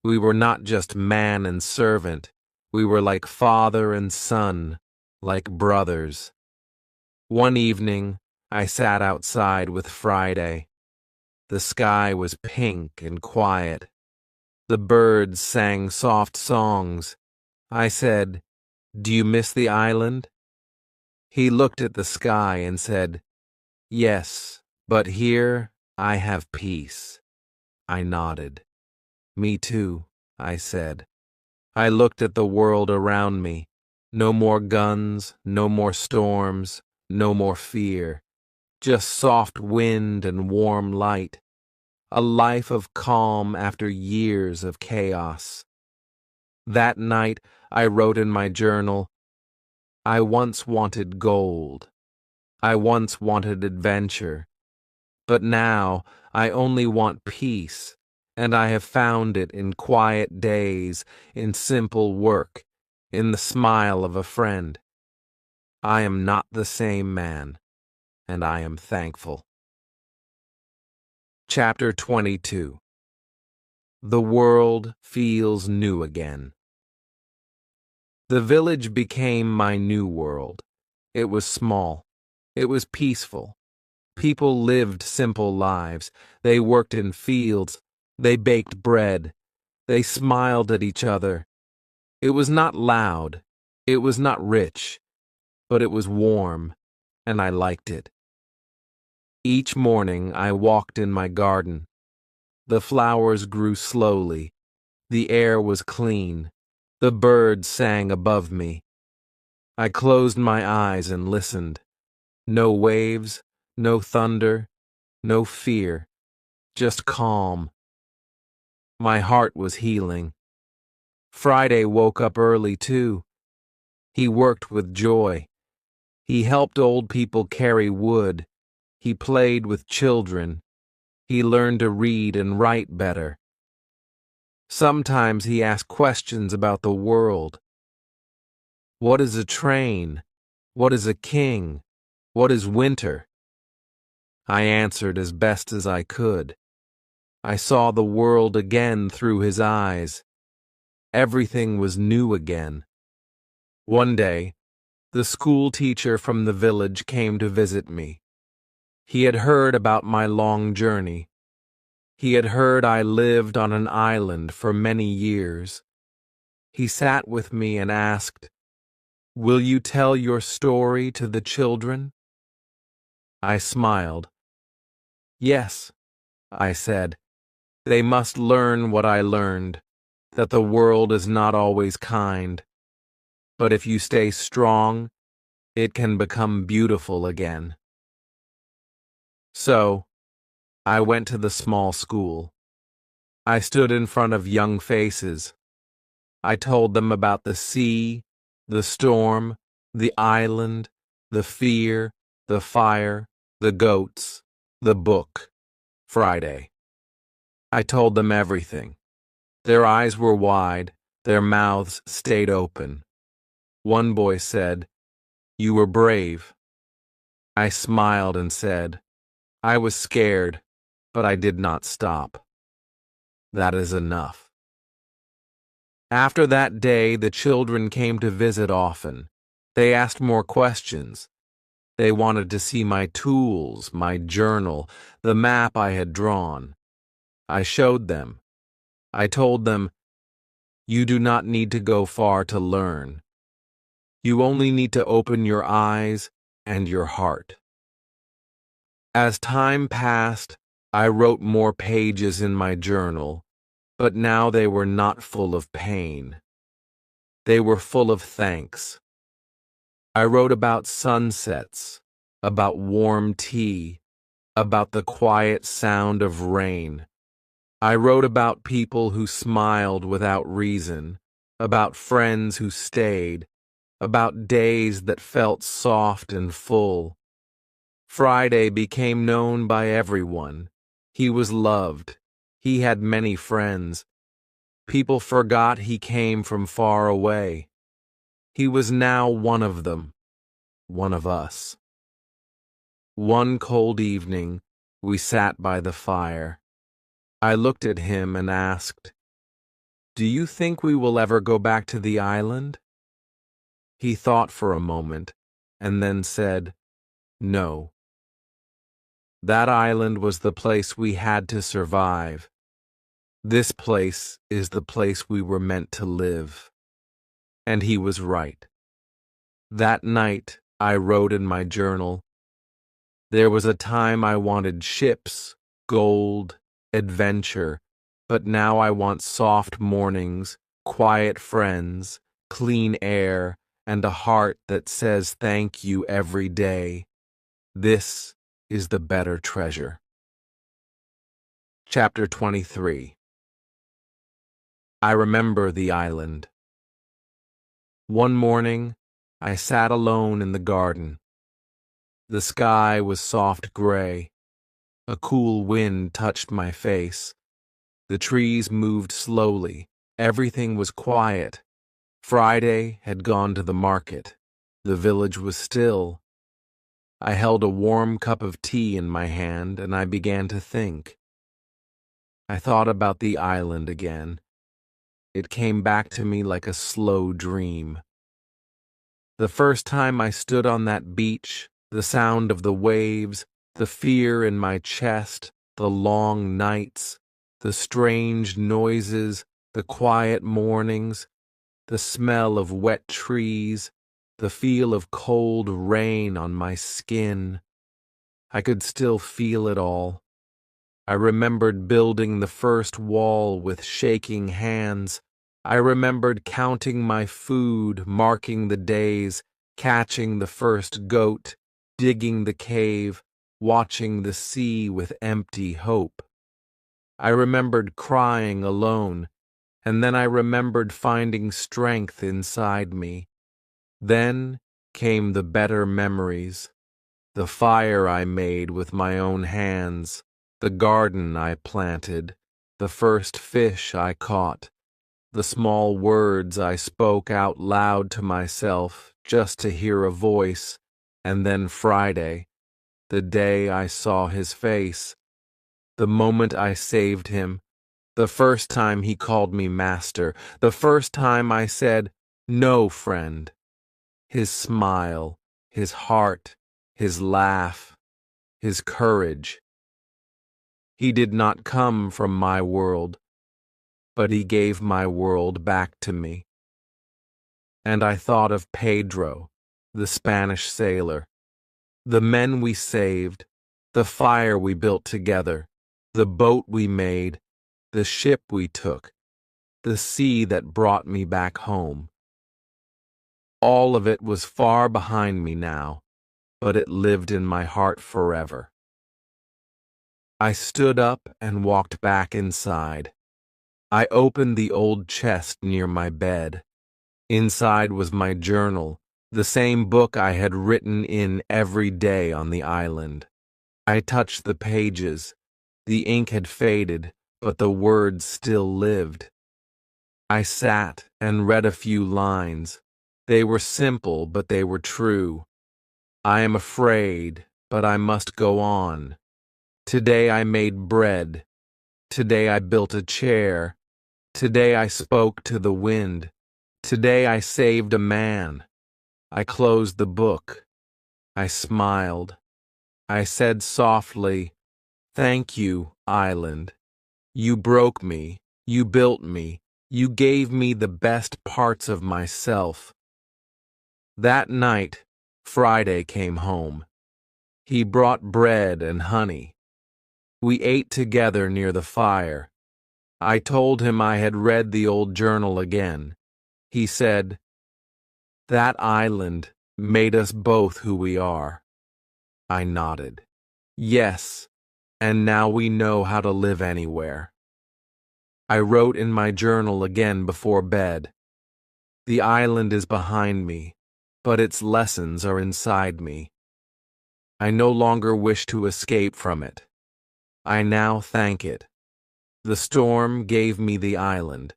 We were not just man and servant. We were like father and son, like brothers. One evening, I sat outside with Friday. The sky was pink and quiet. The birds sang soft songs. I said, "Do you miss the island?" He looked at the sky and said, "Yes, but here I have peace." I nodded. "Me too," I said. I looked at the world around me. No more guns, no more storms, no more fear. Just soft wind and warm light. A life of calm after years of chaos. That night, I wrote in my journal, "I once wanted gold. I once wanted adventure. But now I only want peace, and I have found it in quiet days, in simple work, in the smile of a friend. I am not the same man, and I am thankful." Chapter 22. The world feels new again. The village became my new world. It was small. It was peaceful. People lived simple lives. They worked in fields. They baked bread. They smiled at each other. It was not loud. It was not rich. But it was warm, and I liked it. Each morning I walked in my garden. The flowers grew slowly. The air was clean. The birds sang above me. I closed my eyes and listened. No waves, no thunder, no fear, just calm. My heart was healing. Friday woke up early, too. He worked with joy. He helped old people carry wood. He played with children. He learned to read and write better. Sometimes he asked questions about the world. What is a train? What is a king? What is winter? I answered as best as I could. I saw the world again through his eyes. Everything was new again. One day, the school teacher from the village came to visit me. He had heard about my long journey. He had heard I lived on an island for many years. He sat with me and asked, "Will you tell your story to the children?" I smiled. "Yes," I said. "They must learn what I learned, that the world is not always kind. But if you stay strong, it can become beautiful again." So, I went to the small school. I stood in front of young faces. I told them about the sea, the storm, the island, the fear, the fire, the goats, the book, Friday. I told them everything. Their eyes were wide, their mouths stayed open. One boy said, "You were brave." I smiled and said, "I was scared, but I did not stop. That is enough." After that day, the children came to visit often. They asked more questions. They wanted to see my tools, my journal, the map I had drawn. I showed them. I told them, "You do not need to go far to learn. You only need to open your eyes and your heart." As time passed, I wrote more pages in my journal, but now they were not full of pain. They were full of thanks. I wrote about sunsets, about warm tea, about the quiet sound of rain. I wrote about people who smiled without reason, about friends who stayed, about days that felt soft and full. Friday became known by everyone. He was loved. He had many friends. People forgot he came from far away. He was now one of them, one of us. One cold evening, we sat by the fire. I looked at him and asked, "Do you think we will ever go back to the island?" He thought for a moment and then said, "No." That island was the place we had to survive. This place is the place we were meant to live. And he was right. That night, I wrote in my journal, "There was a time I wanted ships, gold, adventure, but now I want soft mornings, quiet friends, clean air, and a heart that says thank you every day. This is the better treasure." Chapter 23. I remember the island. One morning, I sat alone in the garden. The sky was soft gray. A cool wind touched my face. The trees moved slowly. Everything was quiet. Friday had gone to the market. The village was still. I held a warm cup of tea in my hand and I began to think. I thought about the island again. It came back to me like a slow dream. The first time I stood on that beach, the sound of the waves, the fear in my chest, the long nights, the strange noises, the quiet mornings, the smell of wet trees, the feel of cold rain on my skin. I could still feel it all. I remembered building the first wall with shaking hands. I remembered counting my food, marking the days, catching the first goat, digging the cave, watching the sea with empty hope. I remembered crying alone, and then I remembered finding strength inside me. Then came the better memories, the fire I made with my own hands, the garden I planted, the first fish I caught, the small words I spoke out loud to myself just to hear a voice, and then Friday, the day I saw his face, the moment I saved him, the first time he called me master, the first time I said, "No, friend." His smile, his heart, his laugh, his courage. He did not come from my world, but he gave my world back to me. And I thought of Pedro, the Spanish sailor, the men we saved, the fire we built together, the boat we made, the ship we took, the sea that brought me back home. All of it was far behind me now, but it lived in my heart forever. I stood up and walked back inside. I opened the old chest near my bed. Inside was my journal, the same book I had written in every day on the island. I touched the pages. The ink had faded, but the words still lived. I sat and read a few lines. They were simple, but they were true. I am afraid, but I must go on. Today I made bread. Today I built a chair. Today I spoke to the wind. Today I saved a man. I closed the book. I smiled. I said softly, "Thank you, island. You broke me. You built me. You gave me the best parts of myself." That night, Friday came home. He brought bread and honey. We ate together near the fire. I told him I had read the old journal again. He said, "That island made us both who we are." I nodded. "Yes, and now we know how to live anywhere." I wrote in my journal again before bed. The island is behind me, but its lessons are inside me. I no longer wish to escape from it. I now thank it. The storm gave me the island.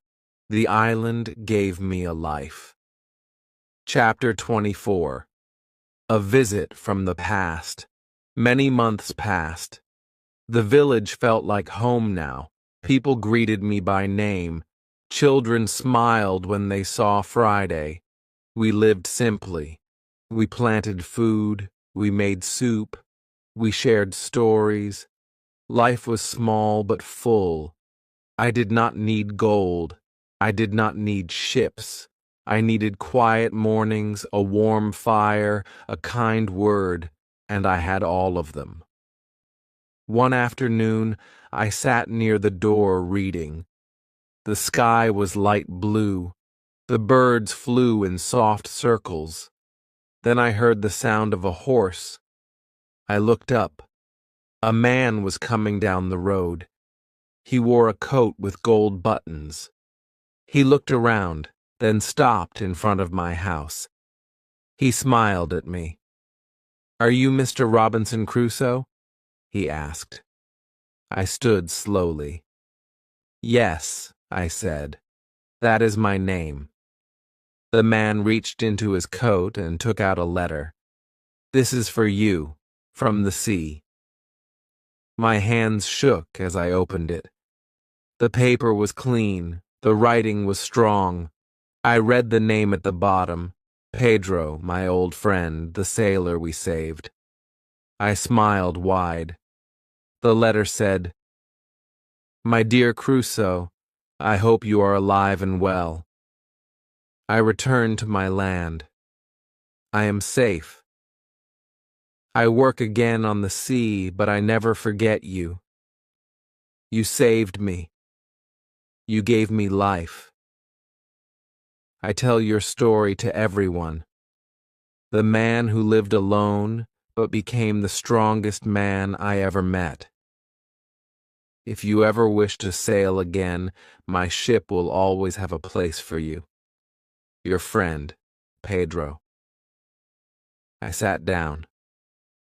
The island gave me a life. Chapter 24. A visit from the past. Many months passed. The village felt like home now. People greeted me by name. Children smiled when they saw Friday. We lived simply. We planted food. We made soup. We shared stories. Life was small but full. I did not need gold. I did not need ships. I needed quiet mornings, a warm fire, a kind word, and I had all of them. One afternoon, I sat near the door reading. The sky was light blue. The birds flew in soft circles. Then I heard the sound of a horse. I looked up. A man was coming down the road. He wore a coat with gold buttons. He looked around, then stopped in front of my house. He smiled at me. "Are you Mr. Robinson Crusoe?" he asked. I stood slowly. "Yes," I said. "That is my name." The man reached into his coat and took out a letter. "This is for you, from the sea." My hands shook as I opened it. The paper was clean. The writing was strong. I read the name at the bottom. Pedro, my old friend, the sailor we saved. I smiled wide. The letter said, "My dear Crusoe, I hope you are alive and well. I return to my land. I am safe. I work again on the sea, but I never forget you. You saved me. You gave me life. I tell your story to everyone. The man who lived alone, but became the strongest man I ever met. If you ever wish to sail again, my ship will always have a place for you. Your friend, Pedro." I sat down.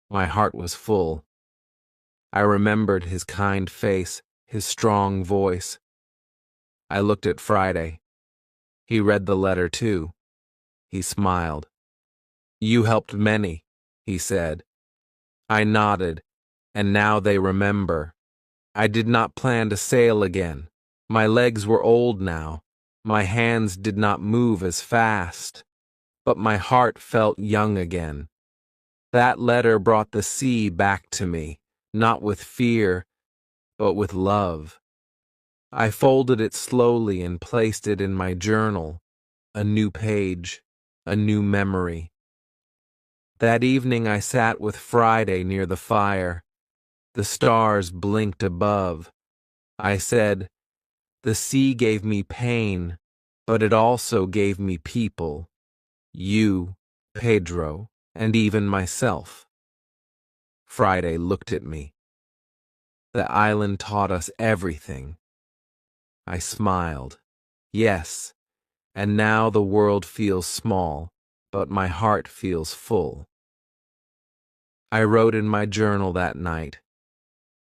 My heart was full. I remembered his kind face, his strong voice. I looked at Friday. He read the letter too. He smiled. "You helped many," he said. I nodded, and now they remember. I did not plan to sail again. My legs were old now. My hands did not move as fast. But my heart felt young again. That letter brought the sea back to me, not with fear, but with love. I folded it slowly and placed it in my journal, a new page, a new memory. That evening I sat with Friday near the fire. The stars blinked above. I said, "The sea gave me pain, but it also gave me people. You, Pedro, and even myself." Friday looked at me. "The island taught us everything." I smiled. "Yes, and now the world feels small, but my heart feels full." I wrote in my journal that night,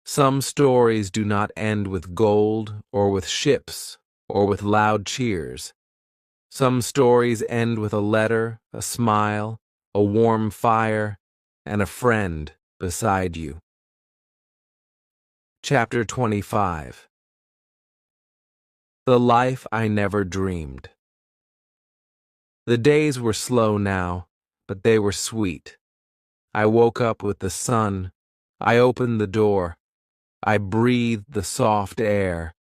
"Some stories do not end with gold or with ships or with loud cheers. Some stories end with a letter, a smile, a warm fire, and a friend beside you." Chapter 25. The life I never dreamed. The days were slow now, but they were sweet. I woke up with the sun. I opened the door. I breathed the soft air.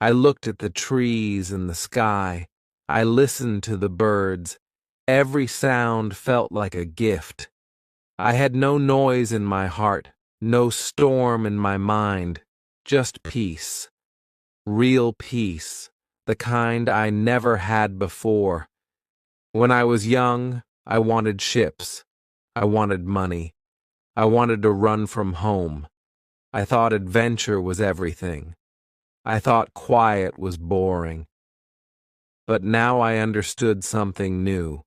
I looked at the trees and the sky. I listened to the birds. Every sound felt like a gift. I had no noise in my heart, no storm in my mind, just peace. Real peace, the kind I never had before. When I was young, I wanted ships. I wanted money. I wanted to run from home. I thought adventure was everything. I thought quiet was boring. But now I understood something new.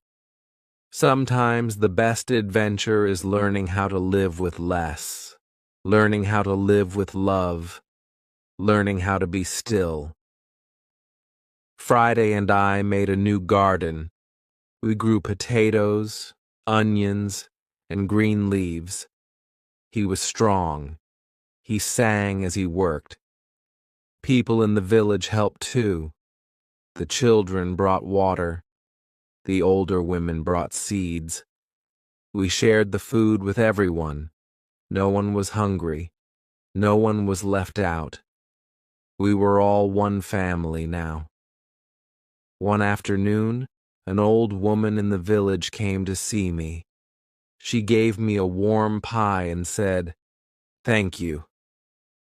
Sometimes the best adventure is learning how to live with less, learning how to live with love, learning how to be still. Friday and I made a new garden. We grew potatoes, onions, and green leaves. He was strong. He sang as he worked. People in the village helped too. The children brought water. The older women brought seeds. We shared the food with everyone. No one was hungry. No one was left out. We were all one family now. One afternoon, an old woman in the village came to see me. She gave me a warm pie and said, "Thank you."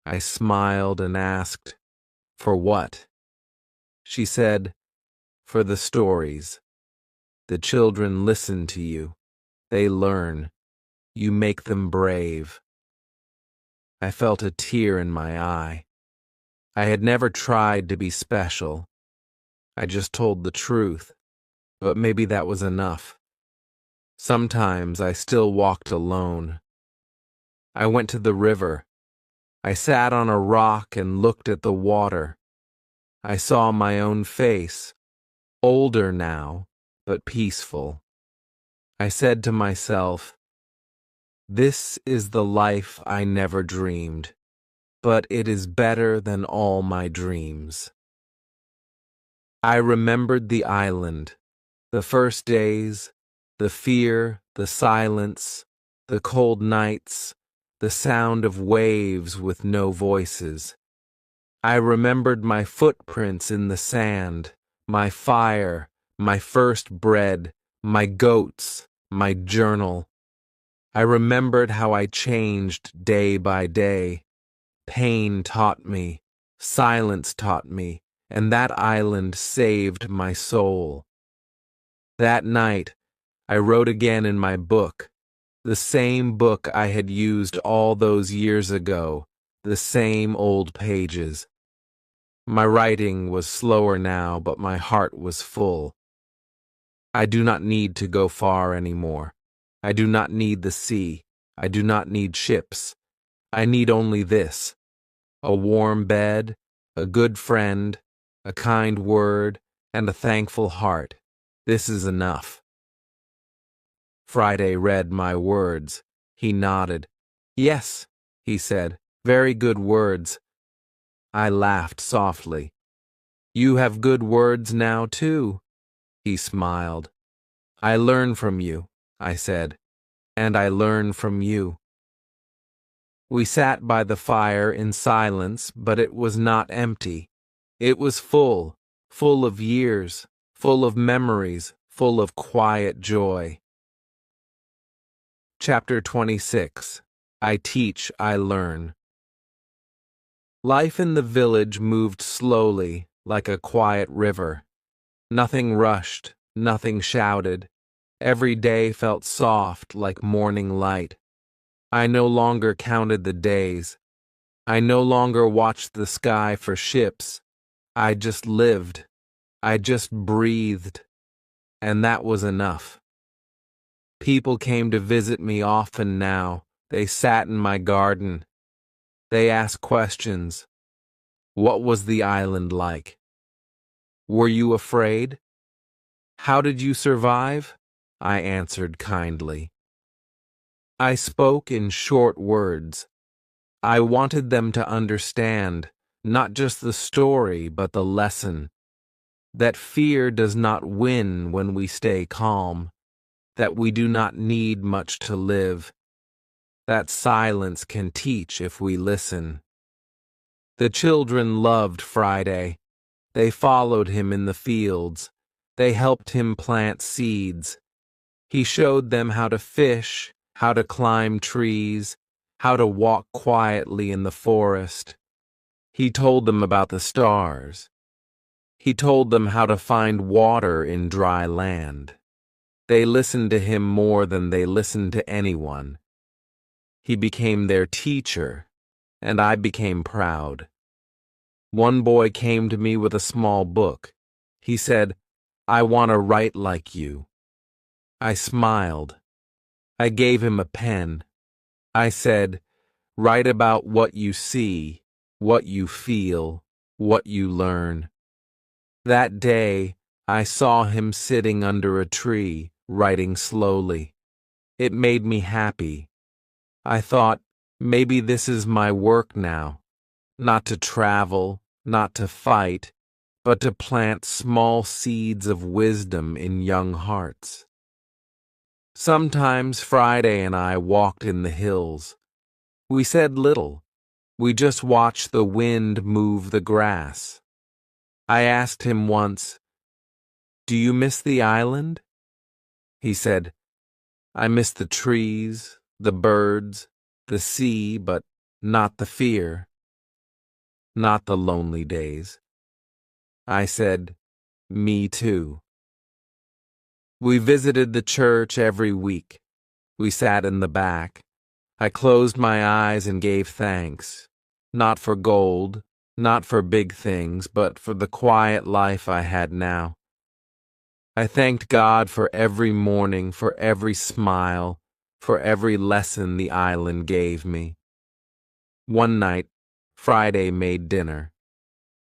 I smiled and asked, "For what?" She said, "For the stories. The children listen to you. They learn. You make them brave." I felt a tear in my eye. I had never tried to be special. I just told the truth, but maybe that was enough. Sometimes I still walked alone. I went to the river. I sat on a rock and looked at the water. I saw my own face, older now, but peaceful. I said to myself, "This is the life I never dreamed, but it is better than all my dreams." I remembered the island, the first days, the fear, the silence, the cold nights, the sound of waves with no voices. I remembered my footprints in the sand, my fire, my first bread, my goats, my journal. I remembered how I changed day by day. Pain taught me, silence taught me, and that island saved my soul. That night, I wrote again in my book, the same book I had used all those years ago, the same old pages. My writing was slower now, but my heart was full. I do not need to go far anymore. I do not need the sea. I do not need ships. I need only this: a warm bed, a good friend, a kind word, and a thankful heart. This is enough. Friday read my words. He nodded. "Yes," he said, "very good words." I laughed softly. "You have good words now, too." He smiled. "I learn from you," I said, "and I learn from you." We sat by the fire in silence, but it was not empty. It was full, full of years, full of memories, full of quiet joy. Chapter 26. I Teach, I Learn. Life in the village moved slowly, like a quiet river. Nothing rushed, nothing shouted. Every day felt soft like morning light. I no longer counted the days. I no longer watched the sky for ships. I just lived. I just breathed. And that was enough. People came to visit me often now. They sat in my garden. They asked questions. What was the island like? Were you afraid? How did you survive? I answered kindly. I spoke in short words. I wanted them to understand, not just the story, but the lesson. That fear does not win when we stay calm. That we do not need much to live. That silence can teach if we listen. The children loved Friday. They followed him in the fields. They helped him plant seeds. He showed them how to fish, how to climb trees, how to walk quietly in the forest. He told them about the stars. He told them how to find water in dry land. They listened to him more than they listened to anyone. He became their teacher, and I became proud. One boy came to me with a small book. He said, "I want to write like you." I smiled. I gave him a pen. I said, "Write about what you see, what you feel, what you learn." That day, I saw him sitting under a tree, writing slowly. It made me happy. I thought, maybe this is my work now. Not to travel, not to fight, but to plant small seeds of wisdom in young hearts. Sometimes Friday and I walked in the hills. We said little. We just watched the wind move the grass. I asked him once, "Do you miss the island?" He said, "I miss the trees, the birds, the sea, but not the fear, not the lonely days." I said, "Me too." We visited the church every week. We sat in the back. I closed my eyes and gave thanks, not for gold, not for big things, but for the quiet life I had now. I thanked God for every morning, for every smile, for every lesson the island gave me. One night, Friday made dinner.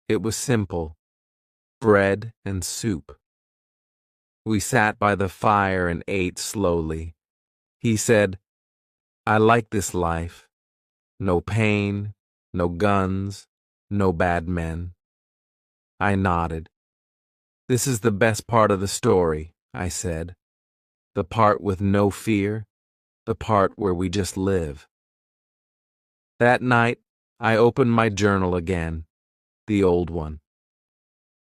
It was simple, bread and soup. We sat by the fire and ate slowly. He said, "I like this life. No pain, no guns, no bad men." I nodded. "This is the best part of the story," I said. "The part with no fear, the part where we just live." That night, I opened my journal again, the old one.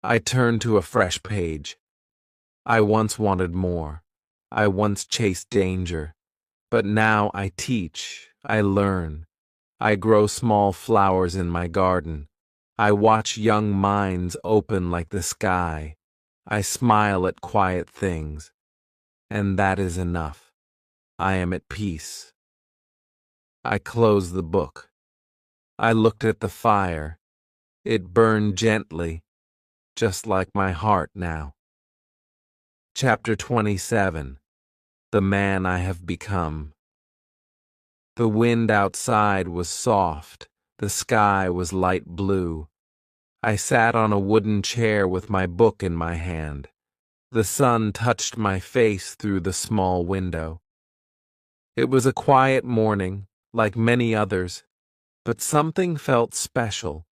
I turned to a fresh page. I once wanted more. I once chased danger. But now I teach, I learn. I grow small flowers in my garden. I watch young minds open like the sky. I smile at quiet things. And that is enough. I am at peace. I closed the book. I looked at the fire. It burned gently, just like my heart now. Chapter 27. The Man I Have Become. The wind outside was soft. The sky was light blue. I sat on a wooden chair with my book in my hand. The sun touched my face through the small window. It was a quiet morning, like many others, but something felt special.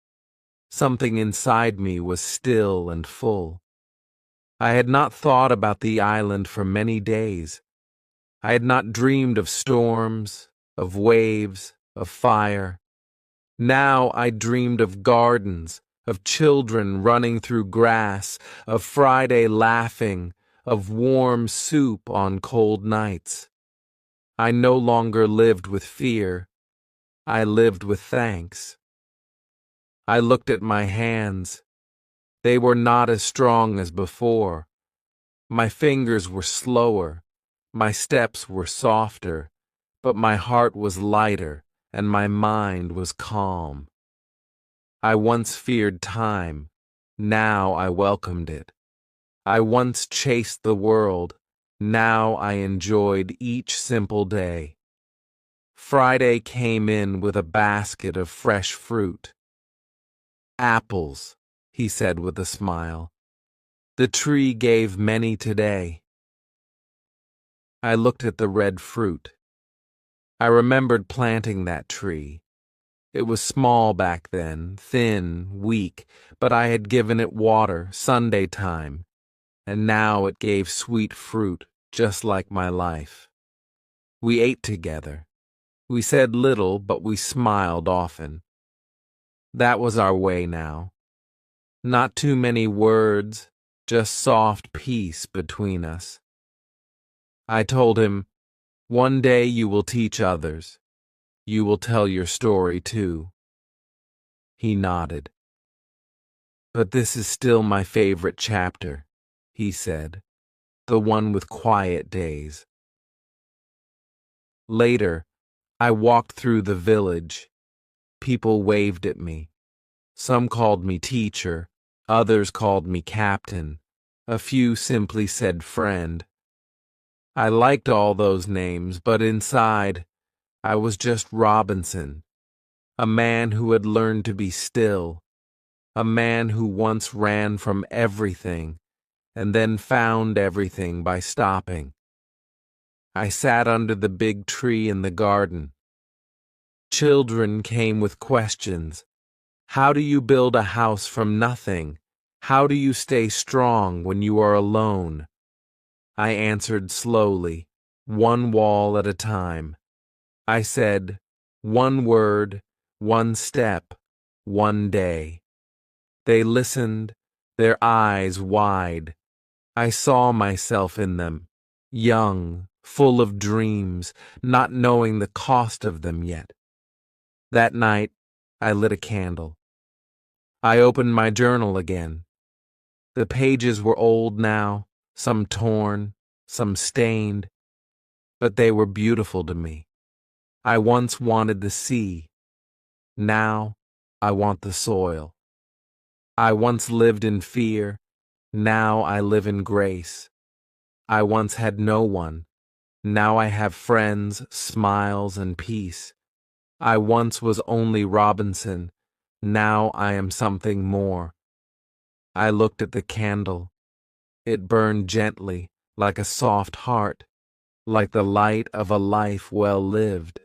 Something inside me was still and full. I had not thought about the island for many days. I had not dreamed of storms, of waves, of fire. Now I dreamed of gardens, of children running through grass, of Friday laughing, of warm soup on cold nights. I no longer lived with fear. I lived with thanks. I looked at my hands. They were not as strong as before. My fingers were slower. My steps were softer. But my heart was lighter, and my mind was calm. I once feared time. Now I welcomed it. I once chased the world. Now I enjoyed each simple day. Friday came in with a basket of fresh fruit. "Apples," he said with a smile. "The tree gave many today." I looked at the red fruit. I remembered planting that tree. It was small back then, thin, weak, but I had given it water Sunday time, and now it gave sweet fruit, just like my life. We ate together. We said little, but we smiled often. That was our way now. Not too many words, just soft peace between us. I told him, "One day you will teach others. You will tell your story too." He nodded. "But this is still my favorite chapter," he said, "the one with quiet days." Later, I walked through the village. People waved at me. Some called me teacher, others called me captain, a few simply said friend. I liked all those names, but inside, I was just Robinson, a man who had learned to be still, a man who once ran from everything and then found everything by stopping. I sat under the big tree in the garden. Children came with questions. How do you build a house from nothing? How do you stay strong when you are alone? I answered slowly, one wall at a time. I said, one word, one step, one day. They listened, their eyes wide. I saw myself in them, young, full of dreams, not knowing the cost of them yet. That night, I lit a candle. I opened my journal again. The pages were old now, some torn, some stained, but they were beautiful to me. I once wanted the sea. Now, I want the soil. I once lived in fear. Now I live in grace. I once had no one. Now I have friends, smiles, and peace. I once was only Robinson. Now I am something more. I looked at the candle. It burned gently, like a soft heart, like the light of a life well lived.